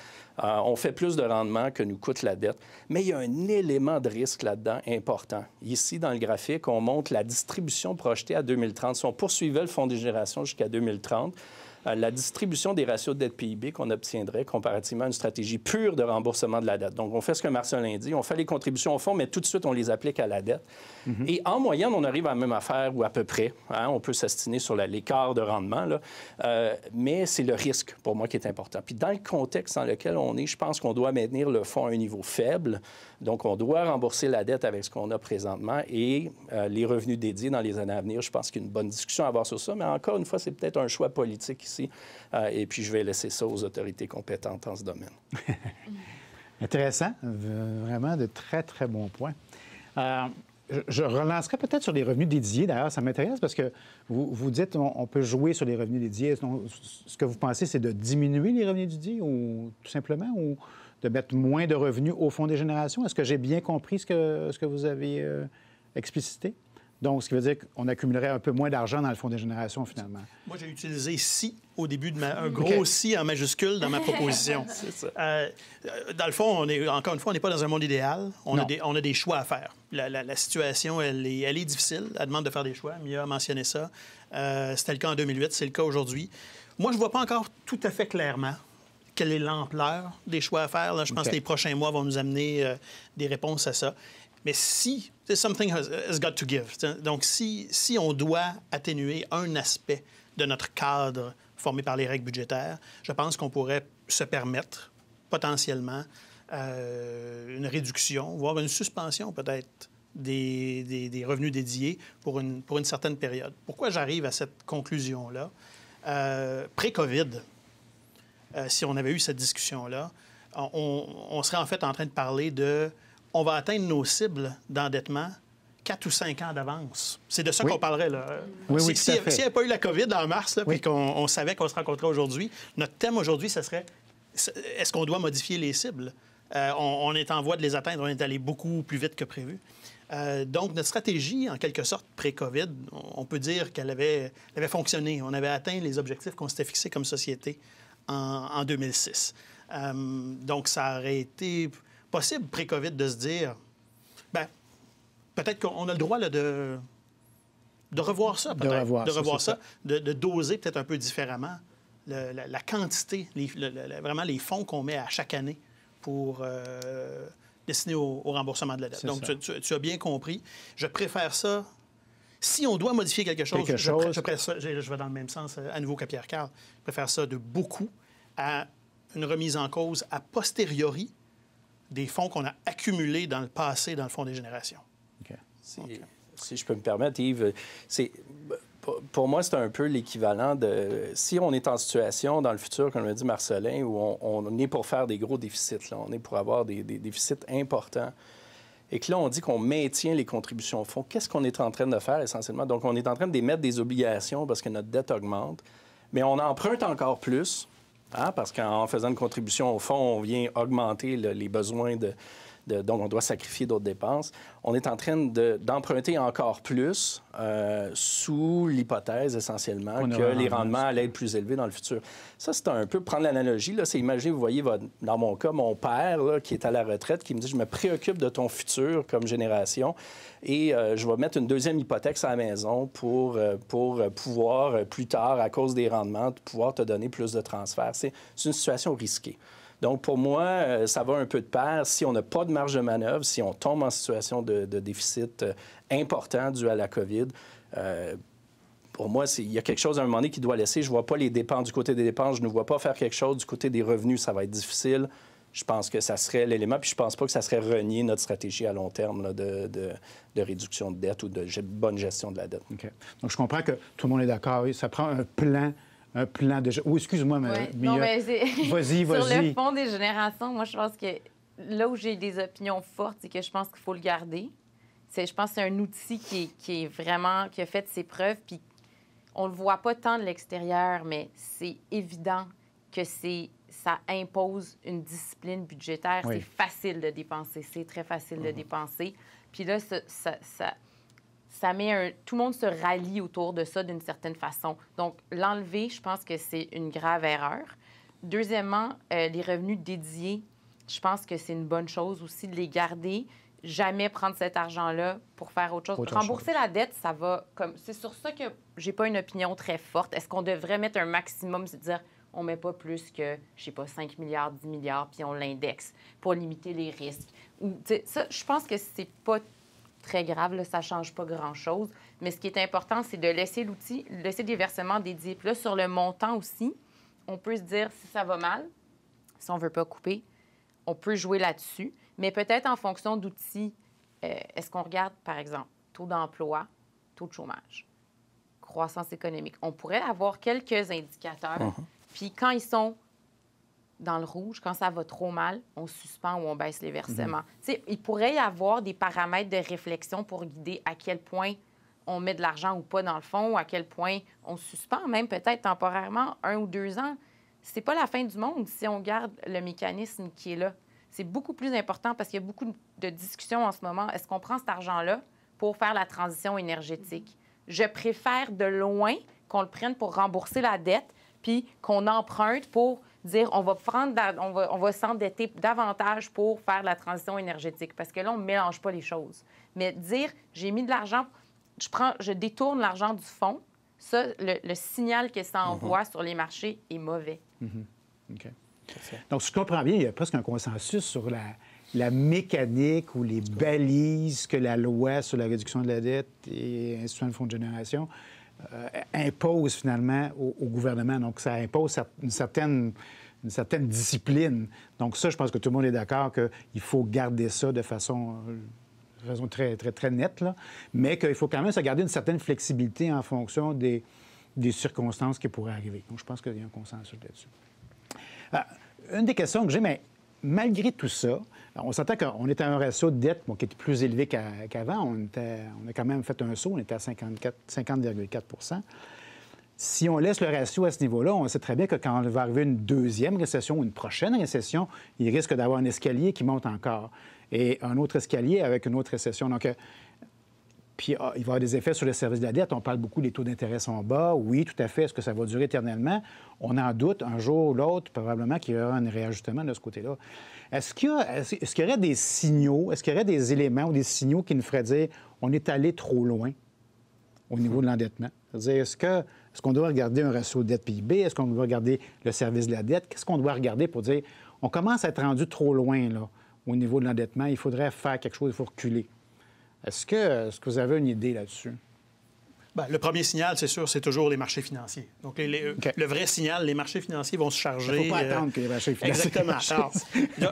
E: on fait plus de rendement que nous coûte la dette, mais il y a un élément de risque là-dedans important. Ici, dans le graphique, on montre la distribution projetée à 2030. Si on poursuivait le Fonds des générations jusqu'à 2030, la distribution des ratios de dette-PIB qu'on obtiendrait comparativement à une stratégie pure de remboursement de la dette. Donc, on fait ce que Marcellin dit, on fait les contributions au fond, mais tout de suite, on les applique à la dette. Mm-hmm. Et en moyenne, on arrive à la même affaire ou à peu près. On peut s'astiner sur l'écart de rendement, là. Mais c'est le risque, pour moi, qui est important. Puis dans le contexte dans lequel on est, je pense qu'on doit maintenir le fonds à un niveau faible. Donc, on doit rembourser la dette avec ce qu'on a présentement et les revenus dédiés dans les années à venir. Je pense qu'il y a une bonne discussion à avoir sur ça, mais encore une fois, c'est peut-être un choix politique ici. Et puis, je vais laisser ça aux autorités compétentes en ce domaine.
B: Intéressant. Vraiment de très, très bons points. Je relancerai peut-être sur les revenus dédiés. D'ailleurs, ça m'intéresse parce que vous dites on peut jouer sur les revenus dédiés. Ce que vous pensez, c'est de diminuer les revenus dédiés ou tout simplement, ou de mettre moins de revenus au Fonds des générations? Est-ce que j'ai bien compris ce que vous avez explicité? Donc, ce qui veut dire qu'on accumulerait un peu moins d'argent dans le Fonds des générations, finalement. Moi, j'ai utilisé « si » au début de un gros « si » en majuscule dans ma proposition. C'est ça. Dans le fond, encore une fois, on n'est pas dans un monde idéal. On a des choix à faire. La situation, elle est difficile. Elle demande de faire des choix. Mia a mentionné ça. C'était le cas en 2008. C'est le cas aujourd'hui. Moi, je ne vois pas encore tout à fait clairement quelle est l'ampleur des choix à faire. Là, je pense que les prochains mois vont nous amener des réponses à ça.
C: Mais si, something has got to give. Donc, si on doit atténuer un aspect de notre cadre formé par les règles budgétaires, je pense qu'on pourrait se permettre potentiellement une réduction, voire une suspension peut-être des revenus dédiés pour une certaine période. Pourquoi j'arrive à cette conclusion-là? Pré-COVID, si on avait eu cette discussion-là, on serait en fait en train de parler de... On va atteindre nos cibles d'endettement 4 ou 5 ans d'avance. C'est de ça qu'on parlerait, là.
B: Oui,
C: S'il n'y avait pas eu la COVID en mars, là,
B: oui.
C: puis qu'on savait qu'on se rencontrait aujourd'hui, notre thème aujourd'hui, ce serait est-ce qu'on doit modifier les cibles? On est en voie de les atteindre. On est allé beaucoup plus vite que prévu. Donc, notre stratégie, en quelque sorte, pré-COVID, on peut dire qu'elle avait fonctionné. On avait atteint les objectifs qu'on s'était fixés comme société en 2006. Donc, ça aurait été possible, pré-COVID, de se dire, bien, peut-être qu'on a le droit là, de revoir ça, peut-être. De revoir ça, de doser peut-être un peu différemment la quantité, vraiment les fonds qu'on met à chaque année pour destiné au remboursement de la dette. Donc, tu as bien compris. Je préfère ça. Si on doit modifier quelque chose, je vais dans le même sens à nouveau que Pierre Karl. Je préfère ça de beaucoup à une remise en cause a posteriori des fonds qu'on a accumulés dans le passé dans le Fonds des générations.
E: Okay. Si je peux me permettre, Yves, pour moi, c'est un peu l'équivalent de... Si on est en situation dans le futur, comme l'a dit Marcelin, où on est pour faire des gros déficits, là, on est pour avoir des déficits importants, et que là, on dit qu'on maintient les contributions au fonds, qu'est-ce qu'on est en train de faire essentiellement? Donc, on est en train d'émettre des obligations parce que notre dette augmente, mais on emprunte encore plus, hein, parce qu'en faisant une contribution au fonds, on vient augmenter les besoins donc on doit sacrifier d'autres dépenses. On est en train d'emprunter encore plus sous l'hypothèse essentiellement que les rendements allaient être plus élevés dans le futur. Ça, c'est un peu, prendre l'analogie, là, c'est imaginer, vous voyez, dans mon cas, mon père là, qui est à la retraite, qui me dit, je me préoccupe de ton futur comme génération et je vais mettre une deuxième hypothèque sur la maison pour pouvoir, plus tard, à cause des rendements, pouvoir te donner plus de transferts. C'est une situation risquée. Donc, pour moi, ça va un peu de pair. Si on n'a pas de marge de manœuvre, si on tombe en situation de déficit important dû à la COVID, pour moi, il y a quelque chose à un moment donné qui doit laisser. Je ne vois pas les dépenses du côté des dépenses. Je ne vois pas faire quelque chose du côté des revenus. Ça va être difficile. Je pense que ça serait l'élément. Puis je ne pense pas que ça serait renier notre stratégie à long terme là, de réduction de dette ou de bonne gestion de la dette.
B: OK. Donc, je comprends que tout le monde est d'accord. Ça prend un plan de... Oh, excuse-moi, mais...
D: Non, mais
B: vas-y.
D: Sur le Fonds des générations, moi, je pense que là où j'ai des opinions fortes, c'est que je pense qu'il faut le garder. Je pense que c'est un outil qui a fait ses preuves, puis on le voit pas tant de l'extérieur, mais c'est évident que ça impose une discipline budgétaire. Oui. C'est facile de dépenser. C'est très facile de dépenser. Puis là, ça met tout le monde se rallie autour de ça d'une certaine façon. Donc, l'enlever, je pense que c'est une grave erreur. Deuxièmement, les revenus dédiés, je pense que c'est une bonne chose aussi de les garder. Jamais prendre cet argent-là pour faire autre chose. Rembourser la dette, ça va comme... C'est sur ça que j'ai pas une opinion très forte. Est-ce qu'on devrait mettre un maximum, c'est de dire on met pas plus que, je sais pas, 5 milliards, 10 milliards, puis on l'indexe pour limiter les risques. Ou, ça, je pense que c'est pas très grave, là, ça ne change pas grand-chose. Mais ce qui est important, c'est de laisser l'outil, laisser des versements dédiés. Puis là, sur le montant aussi, on peut se dire si ça va mal, si on ne veut pas couper, on peut jouer là-dessus. Mais peut-être en fonction d'outils, est-ce qu'on regarde, par exemple, taux d'emploi, taux de chômage, croissance économique? On pourrait avoir quelques indicateurs. Puis quand ils sont dans le rouge, quand ça va trop mal, on suspend ou on baisse les versements. Il pourrait y avoir des paramètres de réflexion pour guider à quel point on met de l'argent ou pas dans le fond, ou à quel point on suspend, même peut-être temporairement, 1 ou 2 ans. C'est pas la fin du monde si on garde le mécanisme qui est là. C'est beaucoup plus important parce qu'il y a beaucoup de discussions en ce moment. Est-ce qu'on prend cet argent-là pour faire la transition énergétique? Je préfère de loin qu'on le prenne pour rembourser la dette puis qu'on emprunte pour dire on va s'endetter davantage pour faire la transition énergétique. Parce que là, on ne mélange pas les choses. Mais dire j'ai mis de l'argent, je détourne l'argent du fonds, ça, le signal que ça envoie sur les marchés est mauvais.
B: OK. Donc, si je comprends bien, il y a presque un consensus sur la mécanique ou les balises que la loi sur la réduction de la dette et instituant le fonds de génération impose finalement au gouvernement. Donc, ça impose une certaine discipline. Donc, ça, je pense que tout le monde est d'accord qu'il faut garder ça de façon très, très, très nette, là, mais qu'il faut quand même se garder une certaine flexibilité en fonction des circonstances qui pourraient arriver. Donc, je pense qu'il y a un consensus là-dessus. Une des questions que j'ai, mais malgré tout ça, on s'entend qu'on est à un ratio de dette qui était plus élevé qu'avant. On a quand même fait un saut, on était à 50,4 Si on laisse le ratio à ce niveau-là, on sait très bien que quand il va arriver une deuxième récession ou une prochaine récession, il risque d'avoir un escalier qui monte encore et un autre escalier avec une autre récession. Donc, puis il va y avoir des effets sur le service de la dette. On parle beaucoup des taux d'intérêt sont bas. Oui, tout à fait. Est-ce que ça va durer éternellement? On en doute. Un jour ou l'autre, probablement qu'il y aura un réajustement de ce côté-là. Est-ce qu'il y aurait des signaux, est-ce qu'il y aurait des éléments ou des signaux qui nous feraient dire on est allé trop loin au niveau de l'endettement? C'est-à-dire, est-ce qu'on doit regarder un ratio dette-PIB? Est-ce qu'on doit regarder le service de la dette? Qu'est-ce qu'on doit regarder pour dire on commence à être rendu trop loin là, au niveau de l'endettement? Il faudrait faire quelque chose, il faut reculer. Est-ce que vous avez une idée là-dessus?
C: Bien, le premier signal, c'est sûr, c'est toujours les marchés financiers. Donc, le vrai signal, les marchés financiers vont se charger...
B: Il ne faut pas attendre que les marchés financiers...
C: Exactement. Alors,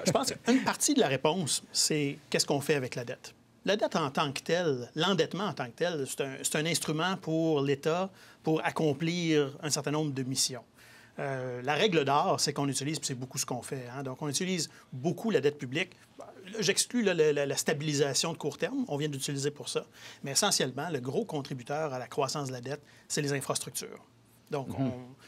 C: je pense qu'une partie de la réponse, c'est qu'est-ce qu'on fait avec la dette. La dette en tant que telle, l'endettement en tant que tel, c'est un instrument pour l'État pour accomplir un certain nombre de missions. La règle d'or, c'est qu'on utilise, puis c'est beaucoup ce qu'on fait, hein, donc on utilise beaucoup la dette publique. J'exclus la stabilisation de court terme, on vient d'utiliser pour ça, mais essentiellement, le gros contributeur à la croissance de la dette, c'est les infrastructures. Donc,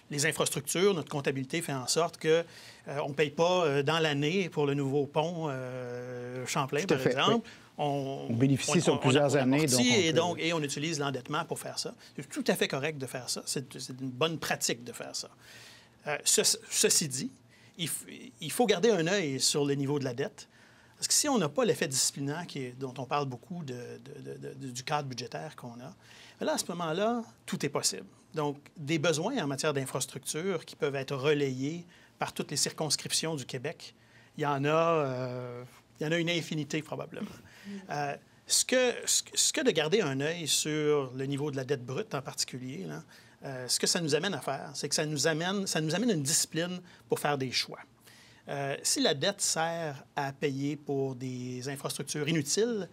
C: les infrastructures, notre comptabilité fait en sorte qu'on ne paye pas dans l'année pour le nouveau pont Champlain, par exemple.
B: Oui. On bénéficie sur plusieurs années.
C: Et on utilise l'endettement pour faire ça. C'est tout à fait correct de faire ça. C'est une bonne pratique de faire ça. Ceci dit, il faut garder un œil sur le niveau de la dette. Parce que si on n'a pas l'effet disciplinant dont on parle beaucoup du cadre budgétaire qu'on a, là, à ce moment-là, tout est possible. Donc, des besoins en matière d'infrastructure qui peuvent être relayés par toutes les circonscriptions du Québec, il y en a une infinité probablement. Ce que de garder un œil sur le niveau de la dette brute en particulier, là, ce que ça nous amène à faire, c'est que ça nous amène une discipline pour faire des choix. Si la dette sert à payer pour des infrastructures inutiles,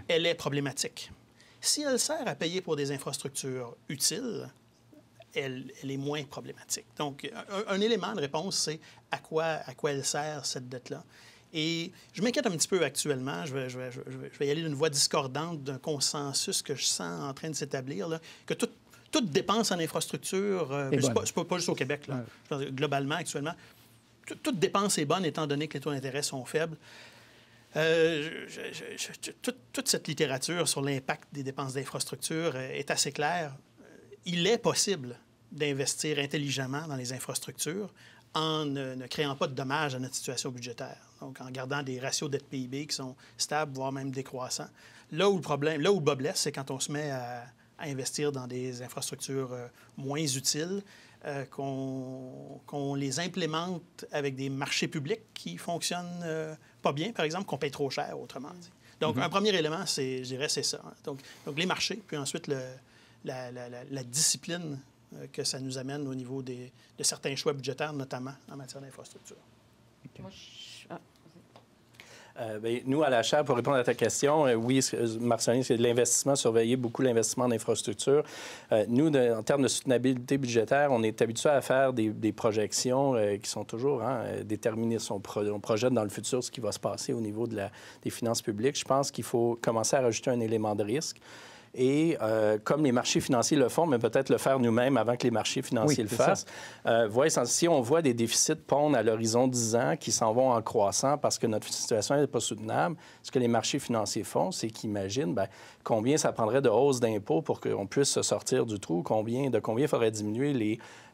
C: elle est problématique. Si elle sert à payer pour des infrastructures utiles, elle est moins problématique. Donc, un élément de réponse, c'est à quoi elle sert, cette dette-là. Et je m'inquiète un petit peu actuellement, je vais y aller d'une voie discordante d'un consensus que je sens en train de s'établir, là, que toute dépense en infrastructure, c'est pas juste au Québec, là, je pense, globalement, actuellement, toute dépense est bonne étant donné que les taux d'intérêt sont faibles. Toute cette littérature sur l'impact des dépenses d'infrastructure est assez claire. Il est possible d'investir intelligemment dans les infrastructures en ne créant pas de dommages à notre situation budgétaire. Donc, en gardant des ratios dette-PIB qui sont stables, voire même décroissants. Là où le bas blesse, c'est quand on se met à investir dans des infrastructures moins utiles, qu'on les implémente avec des marchés publics qui fonctionnent pas bien, par exemple, qu'on paye trop cher, autrement dit. Donc, un premier élément, je dirais, c'est ça. Donc, les marchés, puis ensuite la discipline que ça nous amène au niveau de certains choix budgétaires, notamment en matière d'infrastructure.
D: Okay. Moi,
E: nous, à la Chaire, pour répondre à ta question, oui, Marc-Soleil, c'est de l'investissement, surveiller beaucoup l'investissement en infrastructure. Nous, en termes de soutenabilité budgétaire, on est habitué à faire des projections qui sont toujours déterminées. On projette dans le futur ce qui va se passer au niveau des finances publiques. Je pense qu'il faut commencer à rajouter un élément de risque. Et comme les marchés financiers le font, mais peut-être le faire nous-mêmes avant que les marchés financiers le fassent. Si on voit des déficits pondre à l'horizon 10 ans qui s'en vont en croissant parce que notre situation n'est pas soutenable, ce que les marchés financiers font, c'est qu'ils imaginent combien ça prendrait de hausse d'impôts pour qu'on puisse se sortir du trou, combien il faudrait diminuer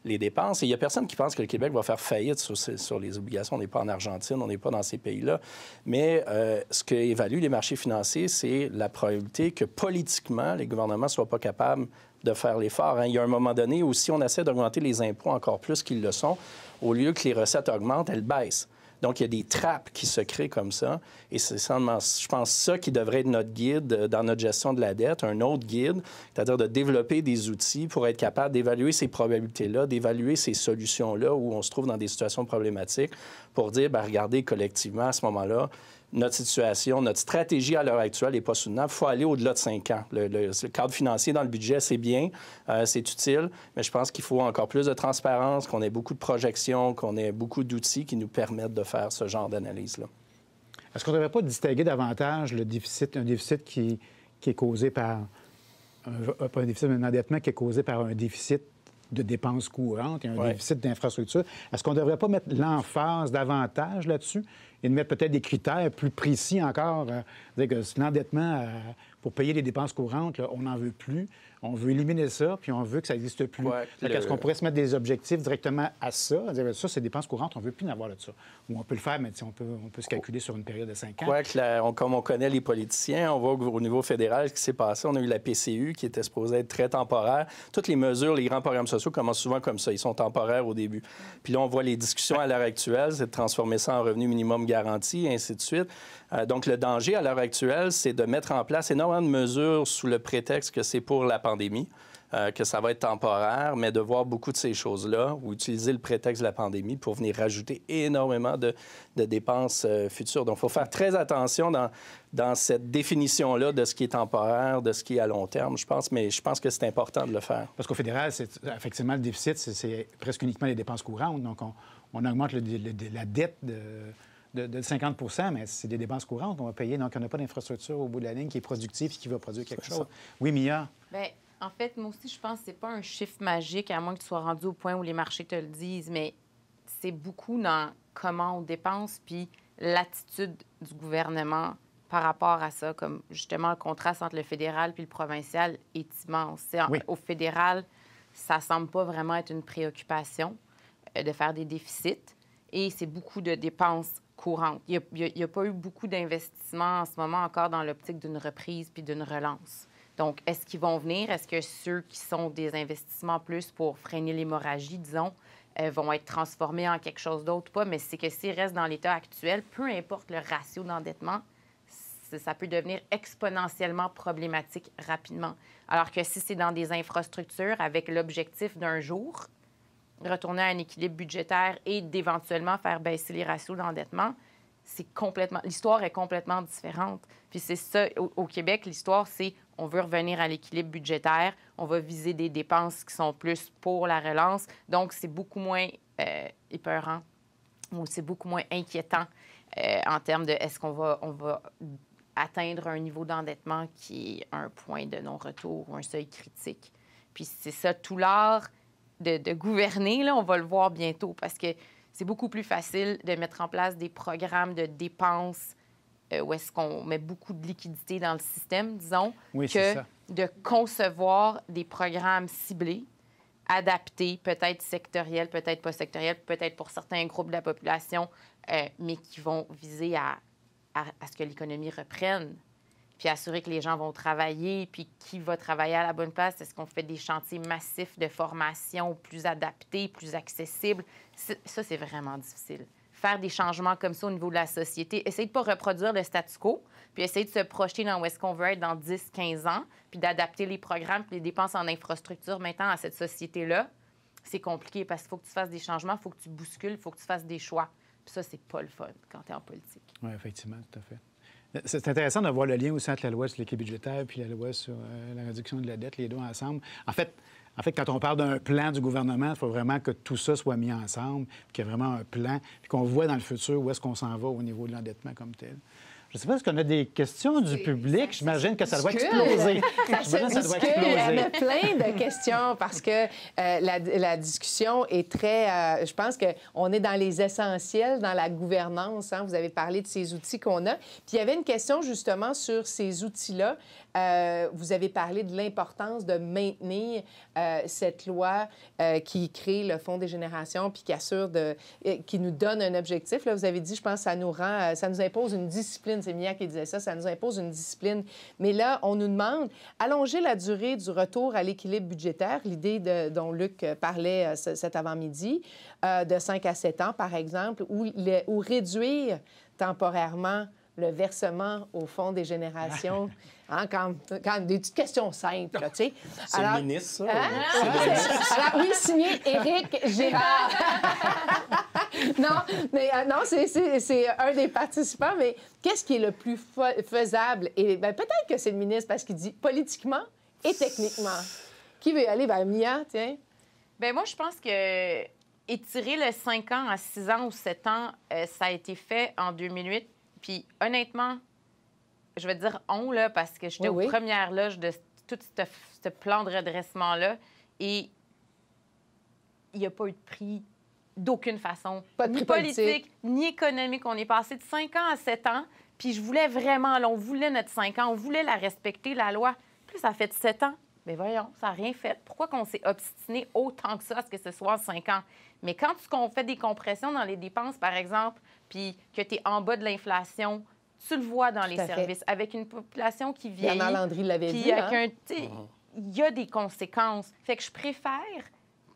E: les dépenses. Et il n'y a personne qui pense que le Québec va faire faillite sur les obligations. On n'est pas en Argentine, on n'est pas dans ces pays-là. Mais ce qu'évaluent les marchés financiers, c'est la probabilité que politiquement, les gouvernements ne soient pas capables de faire l'effort. Il y a un moment donné où si on essaie d'augmenter les impôts encore plus qu'ils le sont, au lieu que les recettes augmentent, elles baissent. Donc, il y a des trappes qui se créent comme ça. Et c'est, je pense, ça qui devrait être notre guide dans notre gestion de la dette, un autre guide, c'est-à-dire de développer des outils pour être capable d'évaluer ces probabilités-là, d'évaluer ces solutions-là où on se trouve dans des situations problématiques pour dire, bien, regardez, collectivement, à ce moment-là, notre situation, notre stratégie à l'heure actuelle n'est pas soutenable. Il faut aller au-delà de 5 ans. Le cadre financier dans le budget, c'est bien, c'est utile, mais je pense qu'il faut encore plus de transparence, qu'on ait beaucoup de projections, qu'on ait beaucoup d'outils qui nous permettent de faire ce genre d'analyse-là.
B: Est-ce qu'on ne devrait pas distinguer davantage le déficit, un déficit qui est causé par, pas un déficit, mais un endettement qui est causé par un déficit de dépenses courantes et un déficit d'infrastructures? Est-ce qu'on ne devrait pas mettre l'emphase davantage là-dessus et de mettre peut-être des critères plus précis encore? Dire que l'endettement, pour payer les dépenses courantes, là, on n'en veut plus. On veut éliminer ça, puis on veut que ça n'existe plus. Est-ce qu'on pourrait se mettre des objectifs directement à ça? Dire, ça, c'est des dépenses courantes, on ne veut plus en avoir de ça. Ou on peut le faire, mais on peut se calculer sur une période de 5 ans.
E: Comme on connaît les politiciens, on voit au niveau fédéral ce qui s'est passé. On a eu la PCU qui était supposée être très temporaire. Toutes les mesures, les grands programmes sociaux commencent souvent comme ça. Ils sont temporaires au début. Puis là, on voit les discussions à l'heure actuelle, c'est de transformer ça en revenu minimum garanti, et ainsi de suite. Donc, le danger à l'heure actuelle, c'est de mettre en place énormément de mesures sous le prétexte que c'est pour la pandémie, que ça va être temporaire, mais de voir beaucoup de ces choses-là ou utiliser le prétexte de la pandémie pour venir rajouter énormément de dépenses futures. Donc, il faut faire très attention dans cette définition-là de ce qui est temporaire, de ce qui est à long terme, je pense, mais je pense que c'est important de le faire.
B: Parce qu'au fédéral, effectivement, le déficit, c'est presque uniquement les dépenses courantes. Donc, on augmente la dette de 50 mais c'est des dépenses courantes qu'on va payer. Donc, on n'a pas d'infrastructure au bout de la ligne qui est productive et qui va produire quelque chose. Oui, Mia?
D: Bien, en fait, moi aussi, je pense que c'est pas un chiffre magique, à moins que tu sois rendu au point où les marchés te le disent, mais c'est beaucoup dans comment on dépense puis l'attitude du gouvernement par rapport à ça. Comme, justement, le contraste entre le fédéral puis le provincial est immense. Au fédéral, ça semble pas vraiment être une préoccupation de faire des déficits et c'est beaucoup de dépenses courantes. Il n'y a pas eu beaucoup d'investissements en ce moment encore dans l'optique d'une reprise puis d'une relance. Donc, est-ce qu'ils vont venir? Est-ce que ceux qui sont des investissements plus pour freiner l'hémorragie, disons, vont être transformés en quelque chose d'autre ou pas? Mais c'est que s'ils restent dans l'état actuel, peu importe le ratio d'endettement, ça peut devenir exponentiellement problématique rapidement. Alors que si c'est dans des infrastructures avec l'objectif d'un jour, retourner à un équilibre budgétaire et d'éventuellement faire baisser les ratios d'endettement, l'histoire est complètement différente. Puis c'est ça, au Québec, l'histoire, c'est on veut revenir à l'équilibre budgétaire, on va viser des dépenses qui sont plus pour la relance. Donc, c'est beaucoup moins épeurant ou c'est beaucoup moins inquiétant en termes de est-ce qu'on va atteindre un niveau d'endettement qui est un point de non-retour ou un seuil critique. Puis c'est ça, tout l'art de gouverner, là, on va le voir bientôt parce que c'est beaucoup plus facile de mettre en place des programmes de dépenses où est-ce qu'on met beaucoup de liquidités dans le système, disons, que de concevoir des programmes ciblés, adaptés, peut-être sectoriels, peut-être pas sectoriels, peut-être pour certains groupes de la population, mais qui vont viser à ce que l'économie reprenne, puis assurer que les gens vont travailler, puis qui va travailler à la bonne place. Est-ce qu'on fait des chantiers massifs de formation plus adaptés, plus accessibles? Ça, c'est vraiment difficile. Faire des changements comme ça au niveau de la société, essayer de ne pas reproduire le statu quo, puis essayer de se projeter dans où est-ce qu'on veut être dans 10, 15 ans, puis d'adapter les programmes puis les dépenses en infrastructure maintenant à cette société-là, c'est compliqué parce qu'il faut que tu fasses des changements, il faut que tu bouscules, il faut que tu fasses des choix. Puis ça, c'est pas le fun quand tu es en politique.
B: Oui, effectivement, tout à fait. C'est intéressant de voir le lien aussi entre la loi sur l'équilibre budgétaire puis la loi sur la réduction de la dette, les deux ensemble. En fait, quand on parle d'un plan du gouvernement, il faut vraiment que tout ça soit mis ensemble, qu'il y ait vraiment un plan, puis qu'on voit dans le futur où est-ce qu'on s'en va au niveau de l'endettement comme tel. Je ne sais pas, est-ce qu'on a des questions du public? J'imagine que ça doit exploser.
A: Ça doit exploser. Il y en a plein de questions parce que la discussion est très... je pense qu'on est dans les essentiels, dans la gouvernance. Hein? Vous avez parlé de ces outils qu'on a. Puis il y avait une question justement sur ces outils-là. Vous avez parlé de l'importance de maintenir cette loi qui crée le Fonds des générations puis qui assure qui nous donne un objectif. Là, vous avez dit, je pense, ça nous impose une discipline c'est Mia qui disait ça nous impose une discipline. Mais là, on nous demande allonger la durée du retour à l'équilibre budgétaire, l'idée dont Luc parlait cet avant-midi, de 5 à 7 ans, par exemple, ou réduire temporairement le versement au Fonds des générations, hein, quand des petites questions simples, tu sais.
E: C'est le ministre, ça?
A: Hein? Alors, oui, signé Éric Girard. Non, c'est un des participants, mais qu'est-ce qui est le plus faisable? Et peut-être que c'est le ministre, parce qu'il dit politiquement et techniquement. Qui veut y aller? Mia, tiens.
D: Bien, moi, je pense que étirer le 5 ans à 6 ans ou 7 ans, ça a été fait en 2008. Puis, honnêtement, je vais dire là, parce que j'étais aux premières loges de tout ce plan de redressement-là. Et il n'y a pas eu de prix d'aucune façon.
A: Pas de
D: ni politique, ni économique. On est passé de 5 ans à 7 ans. Puis, je voulais vraiment, là, on voulait notre 5 ans, on voulait la respecter, la loi. Puis, ça fait 7 ans. Bien, voyons, ça n'a rien fait. Pourquoi qu'on s'est obstiné autant que ça à ce que ce soit 5 ans? Mais quand on fait des compressions dans les dépenses, par exemple, puis que tu es en bas de l'inflation, tu le vois dans les services. Avec une population qui vieillit.
A: Bernard Landry l'avait dit.
D: Il y a des conséquences. Fait que je préfère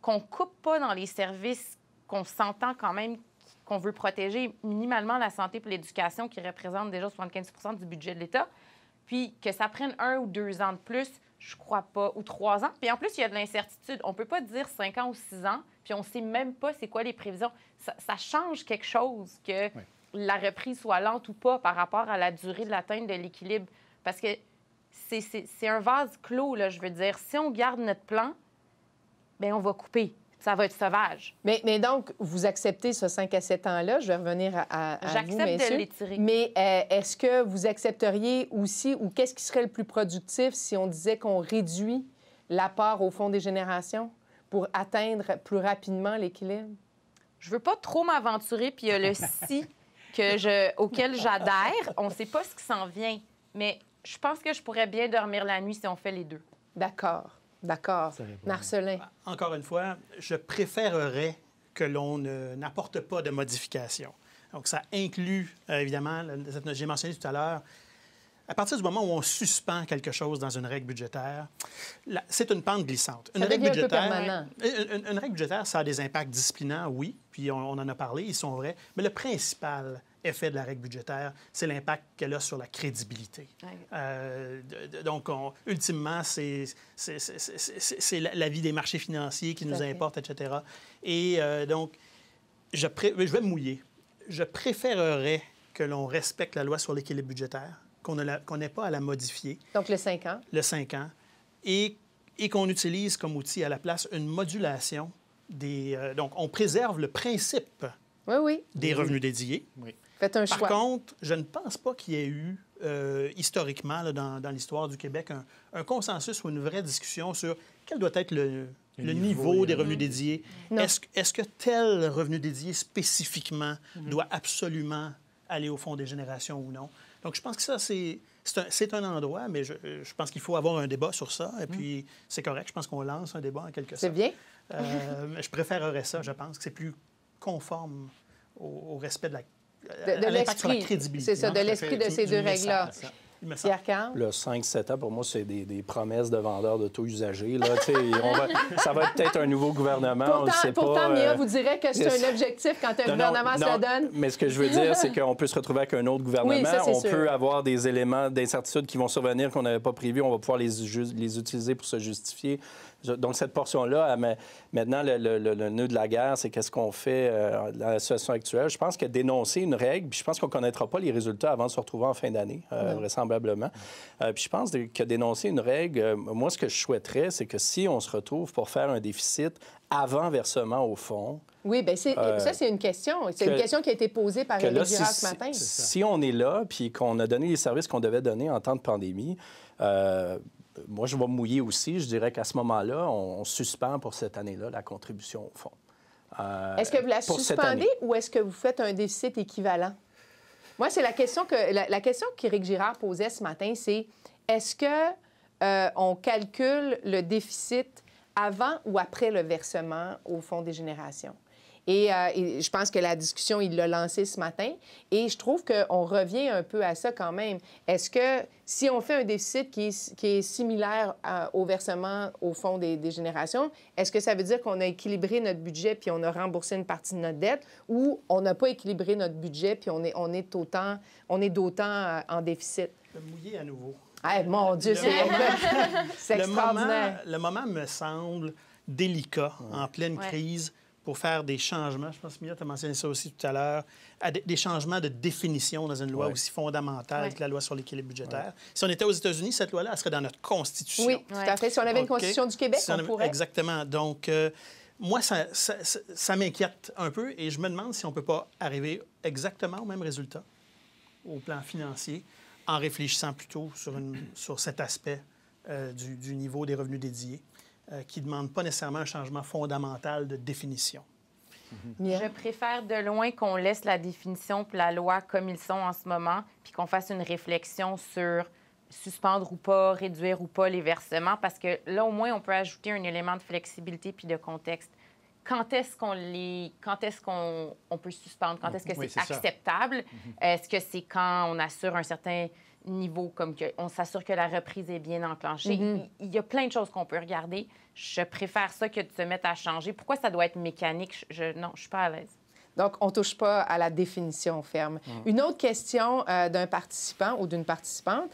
D: qu'on ne coupe pas dans les services qu'on s'entend quand même qu'on veut protéger minimalement la santé et l'éducation, qui représentent déjà 75 du budget de l'État, puis que ça prenne 1 ou 2 ans de plus, je crois pas, ou 3 ans. Puis en plus, il y a de l'incertitude. On peut pas dire 5 ans ou 6 ans, puis on sait même pas c'est quoi les prévisions. Ça change quelque chose que la reprise soit lente ou pas par rapport à la durée de l'atteinte de l'équilibre. Parce que c'est un vase clos, là, je veux dire. Si on garde notre plan, bien, on va couper. Ça va être sauvage.
A: Mais donc, vous acceptez ce 5 à 7 ans-là. Je vais revenir à vous, messieurs.
D: J'accepte de l'étirer.
A: Mais est-ce que vous accepteriez aussi, ou qu'est-ce qui serait le plus productif si on disait qu'on réduit l'apport au Fonds des générations pour atteindre plus rapidement l'équilibre?
D: Je veux pas trop m'aventurer, puis il y a le si auquel j'adhère. On ne sait pas ce qui s'en vient, mais je pense que je pourrais bien dormir la nuit si on fait les deux.
A: D'accord. Marcelin.
C: Encore une fois, je préférerais que l'on n'apporte pas de modifications. Donc, ça inclut, évidemment, j'ai mentionné tout à l'heure, à partir du moment où on suspend quelque chose dans une règle budgétaire, c'est une pente glissante. Une règle budgétaire, ça a des impacts disciplinants, oui, puis on en a parlé, ils sont vrais, mais le principal effet de la règle budgétaire, c'est l'impact qu'elle a sur la crédibilité. Donc, ultimement, c'est la vie des marchés financiers qui nous importe, etc. Et donc, je vais me mouiller. Je préférerais que l'on respecte la loi sur l'équilibre budgétaire, qu'on n'ait pas à la modifier.
A: Donc, le 5 ans.
C: Le 5 ans. Et qu'on utilise comme outil à la place une modulation des... donc, on préserve le principe des revenus dédiés. Oui.
A: Faites un choix.
C: Par contre, je ne pense pas qu'il y ait eu, historiquement, là, dans l'histoire du Québec, un consensus ou une vraie discussion sur quel doit être le niveau des revenus dédiés. Est-ce que tel revenu dédié spécifiquement doit absolument aller au Fonds des générations ou non? Donc, je pense que ça, c'est un endroit, mais je pense qu'il faut avoir un débat sur ça. Et puis, c'est correct. Je pense qu'on lance un débat en quelque sorte.
A: C'est bien.
C: Je préférerais ça, je pense, que c'est plus conforme au respect de la
A: l'impact
C: sur la crédibilité.
A: C'est ça, de l'esprit de ces deux règles-là. Pierre-Carl?
E: Le 5-7 ans, pour moi, c'est des promesses de vendeurs d'auto-usagers. Ça va être peut-être un nouveau gouvernement, on ne sait pas.
A: Pourtant, Mia vous dirait que c'est un objectif quand un gouvernement se le donne.
E: Mais ce que je veux dire, c'est qu'on peut se retrouver avec un autre gouvernement.
A: Oui, ça,
E: on
A: sûr.
E: peut avoir des éléments d'incertitude qui vont survenir qu'on n'avait pas prévus. On va pouvoir les utiliser pour se justifier. Donc, cette portion-là, maintenant, le nœud de la guerre, c'est qu'est-ce qu'on fait dans la situation actuelle. Je pense que dénoncer une règle, puis je pense qu'on ne connaîtra pas les résultats avant de se retrouver en fin d'année, vraisemblablement. Puis je pense que dénoncer une règle, moi, ce que je souhaiterais, c'est que si on se retrouve pour faire un déficit avant versement au fonds...
A: Oui, bien, ça, c'est une question. C'est une question qui a été posée par Éric Girard ce matin.
E: Si on est là, puis qu'on a donné les services qu'on devait donner en temps de pandémie... moi, je vais me mouiller aussi. Je dirais qu'à ce moment-là, on suspend pour cette année-là la contribution au fonds.
A: Est-ce que vous la suspendez ou est-ce que vous faites un déficit équivalent? Moi, c'est la question qu'Éric Girard posait ce matin, c'est est-ce que on calcule le déficit avant ou après le versement au Fonds des générations? Et je pense que la discussion, il l'a lancée ce matin. Et je trouve qu'on revient un peu à ça quand même. Est-ce que si on fait un déficit qui est similaire au versement au Fonds des générations, est-ce que ça veut dire qu'on a équilibré notre budget puis on a remboursé une partie de notre dette, ou on n'a pas équilibré notre budget puis on est d'autant en déficit?
C: Le mouiller à nouveau.
A: Hey, mon Dieu, c'est extraordinaire.
C: Le moment me semble délicat en pleine crise pour faire des changements. Je pense que Mia, tu as mentionné ça aussi tout à l'heure. Des changements de définition dans une loi aussi fondamentale que la loi sur l'équilibre budgétaire. Si on était aux États-Unis, cette loi-là, elle serait dans notre Constitution.
A: Oui, tout à fait. Si on avait une Constitution du Québec, on pourrait.
C: Exactement. Donc, moi, ça m'inquiète un peu et je me demande si on ne peut pas arriver exactement au même résultat au plan financier en réfléchissant plutôt sur cet aspect du niveau des revenus dédiés qui ne demande pas nécessairement un changement fondamental de définition.
D: Je préfère de loin qu'on laisse la définition puis la loi comme ils sont en ce moment, puis qu'on fasse une réflexion sur suspendre ou pas, réduire ou pas les versements, parce que là, au moins, on peut ajouter un élément de flexibilité puis de contexte. Quand est-ce qu'on peut suspendre? Quand est-ce que c'est acceptable? Est-ce que c'est quand on assure un certain niveau, comme on s'assure que la reprise est bien enclenchée? Il y a plein de choses qu'on peut regarder. Je préfère ça que de se mettre à changer. Pourquoi ça doit être mécanique? Non, je suis pas à l'aise.
A: Donc, on ne touche pas à la définition ferme. Une autre question d'un participant ou d'une participante,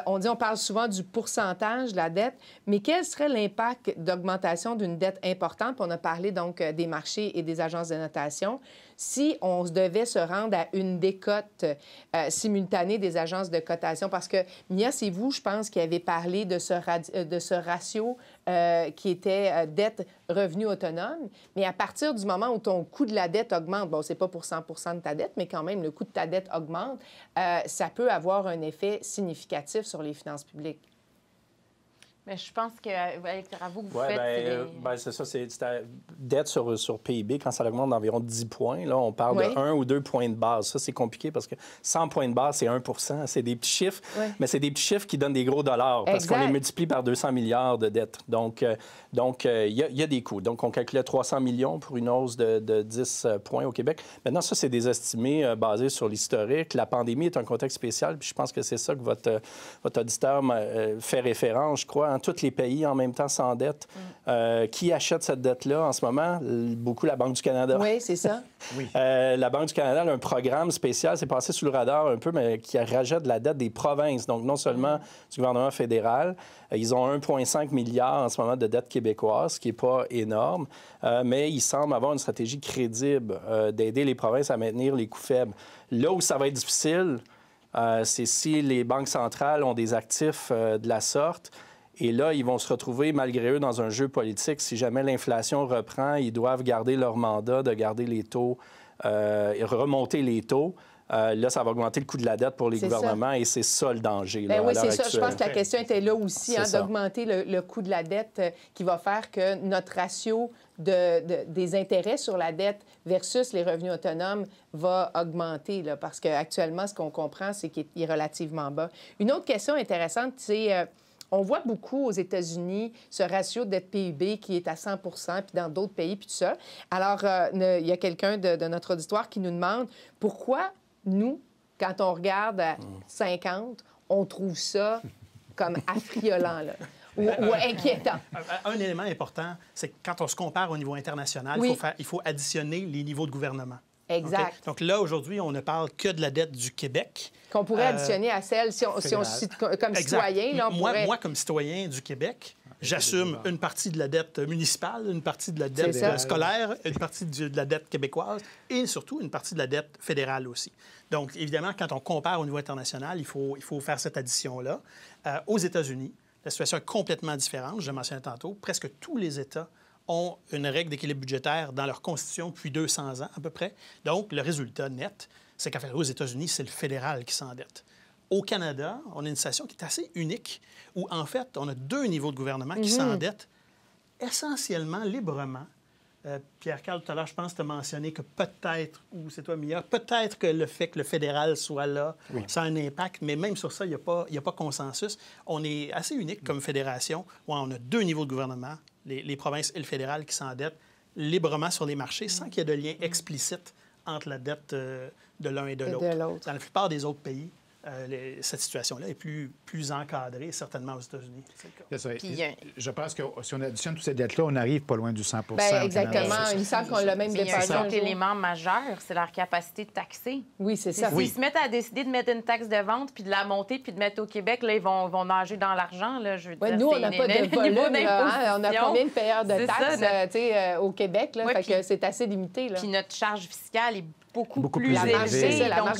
A: on parle souvent du pourcentage de la dette, mais quel serait l'impact d'augmentation d'une dette importante? Puis on a parlé donc des marchés et des agences de notation. Si on devait se rendre à une décote simultanée des agences de cotation, parce que, Mia, c'est vous, je pense, qui avez parlé de ce ratio qui était dette-revenu autonome, mais à partir du moment où ton coût de la dette augmente, bon, c'est pas pour 100 de ta dette, mais quand même, le coût de ta dette augmente, ça peut avoir un effet significatif sur les finances publiques.
D: Mais je pense que, vous faites...
E: c'est ça, c'est la dette sur PIB, quand ça augmente d'environ 10 points, là, on parle de 1 ou 2 points de base. Ça, c'est compliqué parce que 100 points de base, c'est 1 %. C'est des petits chiffres, mais c'est des petits chiffres qui donnent des gros dollars parce qu'on les multiplie par 200 milliards de dettes. Donc, il y a des coûts. Donc, on calculait 300 millions pour une hausse de 10 points au Québec. Maintenant, ça, c'est des estimés basés sur l'historique. La pandémie est un contexte spécial, puis je pense que c'est ça que votre auditeur fait référence, je crois. Tous les pays en même temps s'endettent. Qui achète cette dette-là en ce moment? Beaucoup la Banque du Canada.
A: Oui, c'est ça.
E: La Banque du Canada a un programme spécial, c'est passé sous le radar un peu, mais qui rajoute la dette des provinces. Donc, non seulement du gouvernement fédéral. Ils ont 1,5 milliard en ce moment de dette québécoise, ce qui n'est pas énorme, mais ils semblent avoir une stratégie crédible d'aider les provinces à maintenir les coûts faibles. Là où ça va être difficile, c'est si les banques centrales ont des actifs de la sorte. Et là, ils vont se retrouver, malgré eux, dans un jeu politique. Si jamais l'inflation reprend, ils doivent garder leur mandat de garder les taux et remonter les taux. Là, ça va augmenter le coût de la dette pour les gouvernements et c'est ça le danger.
A: Oui, c'est ça. Je pense que la question était là aussi, d'augmenter le coût de la dette qui va faire que notre ratio des intérêts sur la dette versus les revenus autonomes va augmenter, là, parce qu'actuellement, ce qu'on comprend, c'est qu'il est relativement bas. Une autre question intéressante, c'est... on voit beaucoup aux États-Unis ce ratio de dette PIB qui est à 100 puis dans d'autres pays, puis tout ça. Alors, il y a quelqu'un de notre auditoire qui nous demande pourquoi nous, quand on regarde à 50, on trouve ça comme affriolant, là, ou inquiétant.
C: Un élément important, c'est que quand on se compare au niveau international, il faut additionner les niveaux de gouvernement.
A: Exact.
C: Okay? Donc là, aujourd'hui, on ne parle que de la dette du Québec.
A: Qu'on pourrait additionner à celle, si on comme citoyen, là, on pourrait...
C: Moi, comme citoyen du Québec, j'assume une partie de la dette municipale, une partie de la dette scolaire, une partie de la dette québécoise et surtout une partie de la dette fédérale aussi. Donc, évidemment, quand on compare au niveau international, il faut faire cette addition-là. Aux États-Unis, la situation est complètement différente. Je le mentionnais tantôt. Presque tous les États ont une règle d'équilibre budgétaire dans leur constitution depuis 200 ans à peu près. Donc, le résultat net, c'est qu'en fait, aux États-Unis, c'est le fédéral qui s'endette. Au Canada, on a une situation qui est assez unique où, en fait, on a 2 niveaux de gouvernement qui s'endettent essentiellement librement. Pierre-Carl, tout à l'heure, je pense que tu as mentionné que peut-être, ou c'est toi, Mia, peut-être que le fait que le fédéral soit là, ça a un impact, mais même sur ça, il n'y a pas consensus. On est assez unique comme fédération où on a 2 niveaux de gouvernement, les provinces et le fédéral qui s'endettent librement sur les marchés sans qu'il y ait de lien explicite entre la dette de l'un et de l'autre. Dans la plupart des autres pays, cette situation-là est plus encadrée, certainement aux États-Unis.
B: C'est ça. Je pense que si on additionne toutes ces dettes-là, on n'arrive pas loin du 100
A: exactement. Il me semble qu'on l'a même dépassé.
D: Un autre élément majeur, c'est leur capacité de taxer.
A: Oui, c'est ça.
D: S'ils se mettent à décider de mettre une taxe de vente, puis de la monter, puis de mettre au Québec, là, ils vont nager dans l'argent. Je veux dire,
A: nous, on n'a pas de volume. On a combien de payeurs de taxes au Québec? Là, fait que c'est assez limité. Puis
D: notre charge fiscale est beaucoup plus
A: élevée.
D: Donc,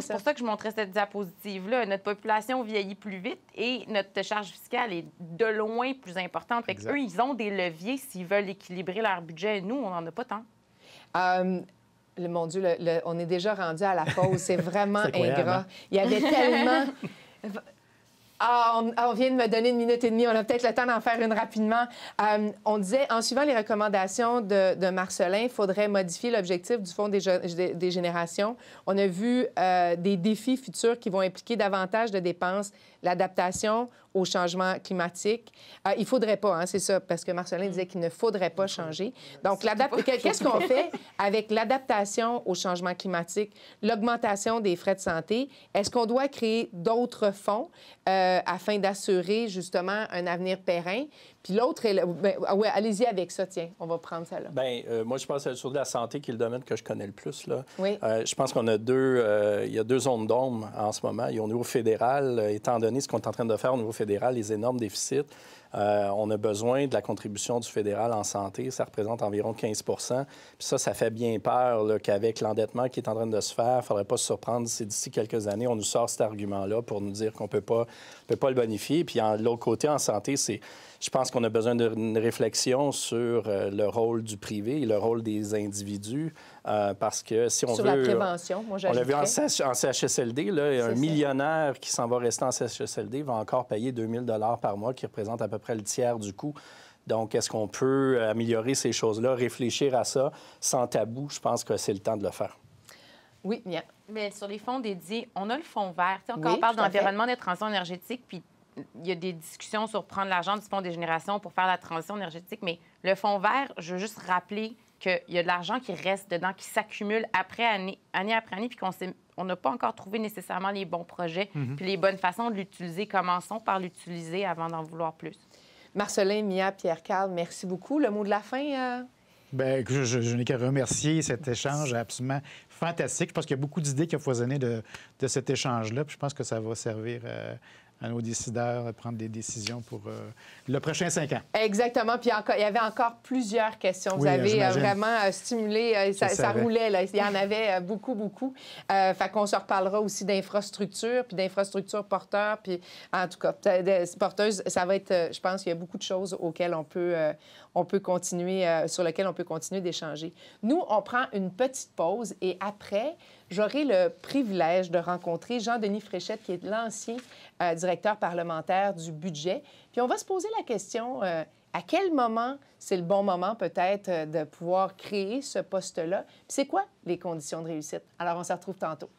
D: c'est pour ça que je montrais cette diapositive-là. Notre population vieillit plus vite et notre charge fiscale est de loin plus importante. Fait qu'eux, ils ont des leviers s'ils veulent équilibrer leur budget. Nous, on n'en a pas tant.
A: Mon Dieu, on est déjà rendu à la pause. C'est vraiment ingrat. Il y avait tellement... on vient de me donner 1 minute et demie. On a peut-être le temps d'en faire une rapidement. On disait, en suivant les recommandations de Marcellin, il faudrait modifier l'objectif du Fonds des générations. On a vu des défis futurs qui vont impliquer davantage de dépenses, l'adaptation au changement climatique. Il ne faudrait pas, c'est ça, parce que Marcellin disait qu'il ne faudrait pas changer. Donc, qu'est-ce qu'on fait avec l'adaptation au changement climatique, l'augmentation des frais de santé? Est-ce qu'on doit créer d'autres fonds afin d'assurer, justement, un avenir périn? Puis l'autre, allez-y avec ça, tiens, on va prendre ça là.
E: Moi, je pense que c'est sur la santé qui est le domaine que je connais le plus, là.
A: Oui.
E: Je pense qu'on a il y a 2 zones d'ombre en ce moment. Il y a au niveau fédéral, étant donné ce qu'on est en train de faire au niveau fédéral, les énormes déficits. On a besoin de la contribution du fédéral en santé. Ça représente environ 15 Puis ça fait bien peur là, qu'avec l'endettement qui est en train de se faire, il ne faudrait pas se surprendre si d'ici quelques années, on nous sort cet argument-là pour nous dire qu'on ne peut pas le bonifier. Puis de l'autre côté, en santé, je pense qu'on a besoin d'une réflexion sur le rôle du privé et le rôle des individus. Parce que si on
A: sur
E: veut...
A: la prévention, moi,
E: on l'a vu en CHSLD, là, un millionnaire qui s'en va rester en CHSLD va encore payer 2 000 $ par mois, qui représente à peu près le tiers du coût. Donc, est-ce qu'on peut améliorer ces choses-là, réfléchir à ça sans tabou? Je pense que c'est le temps de le faire.
A: Oui, bien.
D: Mais sur les fonds dédiés, on a le fonds vert. On parle d'environnement, de transition énergétique, puis il y a des discussions sur prendre l'argent du Fonds des générations pour faire la transition énergétique. Mais le fonds vert, je veux juste rappeler qu'il y a de l'argent qui reste dedans, qui s'accumule année après année, puis qu'on n'a pas encore trouvé nécessairement les bons projets, puis les bonnes façons de l'utiliser. Commençons par l'utiliser avant d'en vouloir plus.
A: Marcellin, Mia, Pierre-Carl, merci beaucoup. Le mot de la fin?
B: Je n'ai qu'à remercier cet échange absolument fantastique. Je pense qu'il y a beaucoup d'idées qui ont foisonné de cet échange-là. Puis je pense que ça va servir à nos décideurs de prendre des décisions pour le prochain 5 ans.
A: Exactement. Puis il y avait encore plusieurs questions. Vous avez vraiment stimulé, ça roulait, là. Il y en avait beaucoup, beaucoup. Fait qu'on se reparlera aussi d'infrastructures, puis d'infrastructures porteurs, puis en tout cas, porteuses, ça va être, je pense qu'il y a beaucoup de choses auxquelles on peut continuer, sur lesquelles on peut continuer d'échanger. Nous, on prend une petite pause et après, j'aurai le privilège de rencontrer Jean-Denis Fréchette, qui est l'ancien directeur parlementaire du budget. Puis on va se poser la question, à quel moment c'est le bon moment peut-être de pouvoir créer ce poste-là? Puis c'est quoi les conditions de réussite? Alors, on se retrouve tantôt.